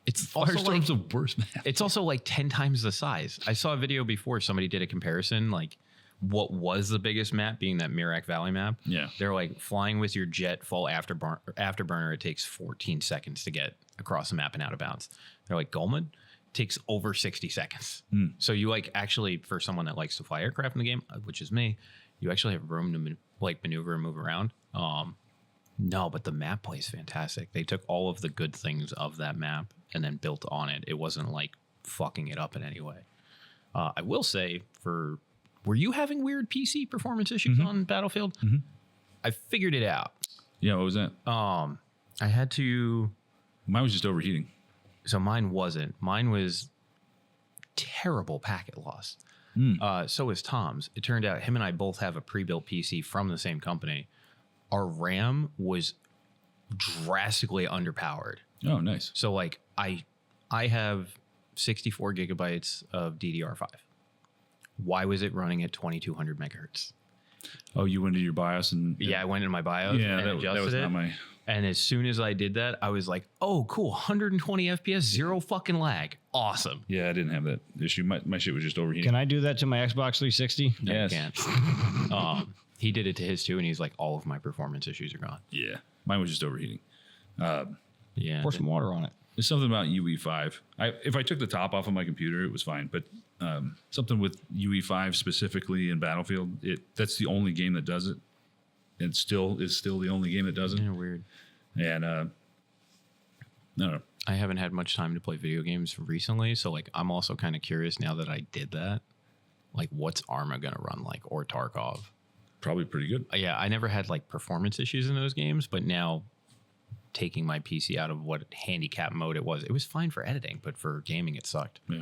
It's also like, Firestorm's the worst map. it's also like 10 times the size. I saw a video before somebody did a comparison, like what was the biggest map being that Mirak Valley map. Yeah. They're like flying with your jet full afterburner. It takes 14 seconds to get across the map and out of bounds. They're like Gulman takes over 60 seconds. So you like actually, for someone that likes to fly aircraft in the game, which is me, you actually have room to like maneuver and move around. No, but the map play is fantastic. They took all of the good things of that map and then built on it. It wasn't like fucking it up in any way. I will say, were you having weird PC performance issues on Battlefield? I figured it out. Yeah, what was that? I had to. Mine was just overheating. So mine wasn't. Mine was terrible packet loss. So was Tom's. It turned out him and I both have a pre-built PC from the same company. our RAM was drastically underpowered. Oh, nice. So like I have 64 gigabytes of DDR5. Why was it running at 2200 megahertz? Oh, you went into your BIOS and Yeah, I went into my BIOS and adjusted that was it. not my. And as soon as I did that, I was like, oh, cool. 120 FPS, zero fucking lag. Awesome. Yeah, I didn't have that issue. My shit was just overheating. Can I do that to my Xbox 360? No, Yes. you can't. He did it to his too, and he's like, all of my performance issues are gone. Yeah, mine was just overheating. Yeah. Pour some water on it. There's something about UE5. If I took the top off of my computer, it was fine. But something with UE5 specifically in Battlefield, that's the only game that does it. And still the only game that does it. Yeah, weird. And I don't know. I haven't had much time to play video games recently, so like I'm also kind of curious now that I did that. Like, what's Arma gonna run like, or Tarkov? Probably pretty good. Yeah, I never had like performance issues in those games, but now taking my PC out of what handicap mode it was fine for editing, but for gaming it sucked. Yeah.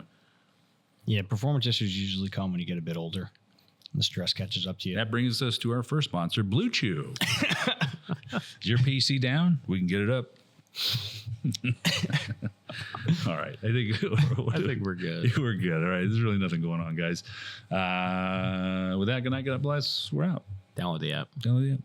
Yeah, performance issues usually come when you get a bit older. And the stress catches up to you. That brings us to our first sponsor, Blue Chew. Is your PC down? We can get it up. All right. I think we're good. We're good. All right. There's really nothing going on, guys. With that, good night, God bless. We're out. Download the app. Download the app.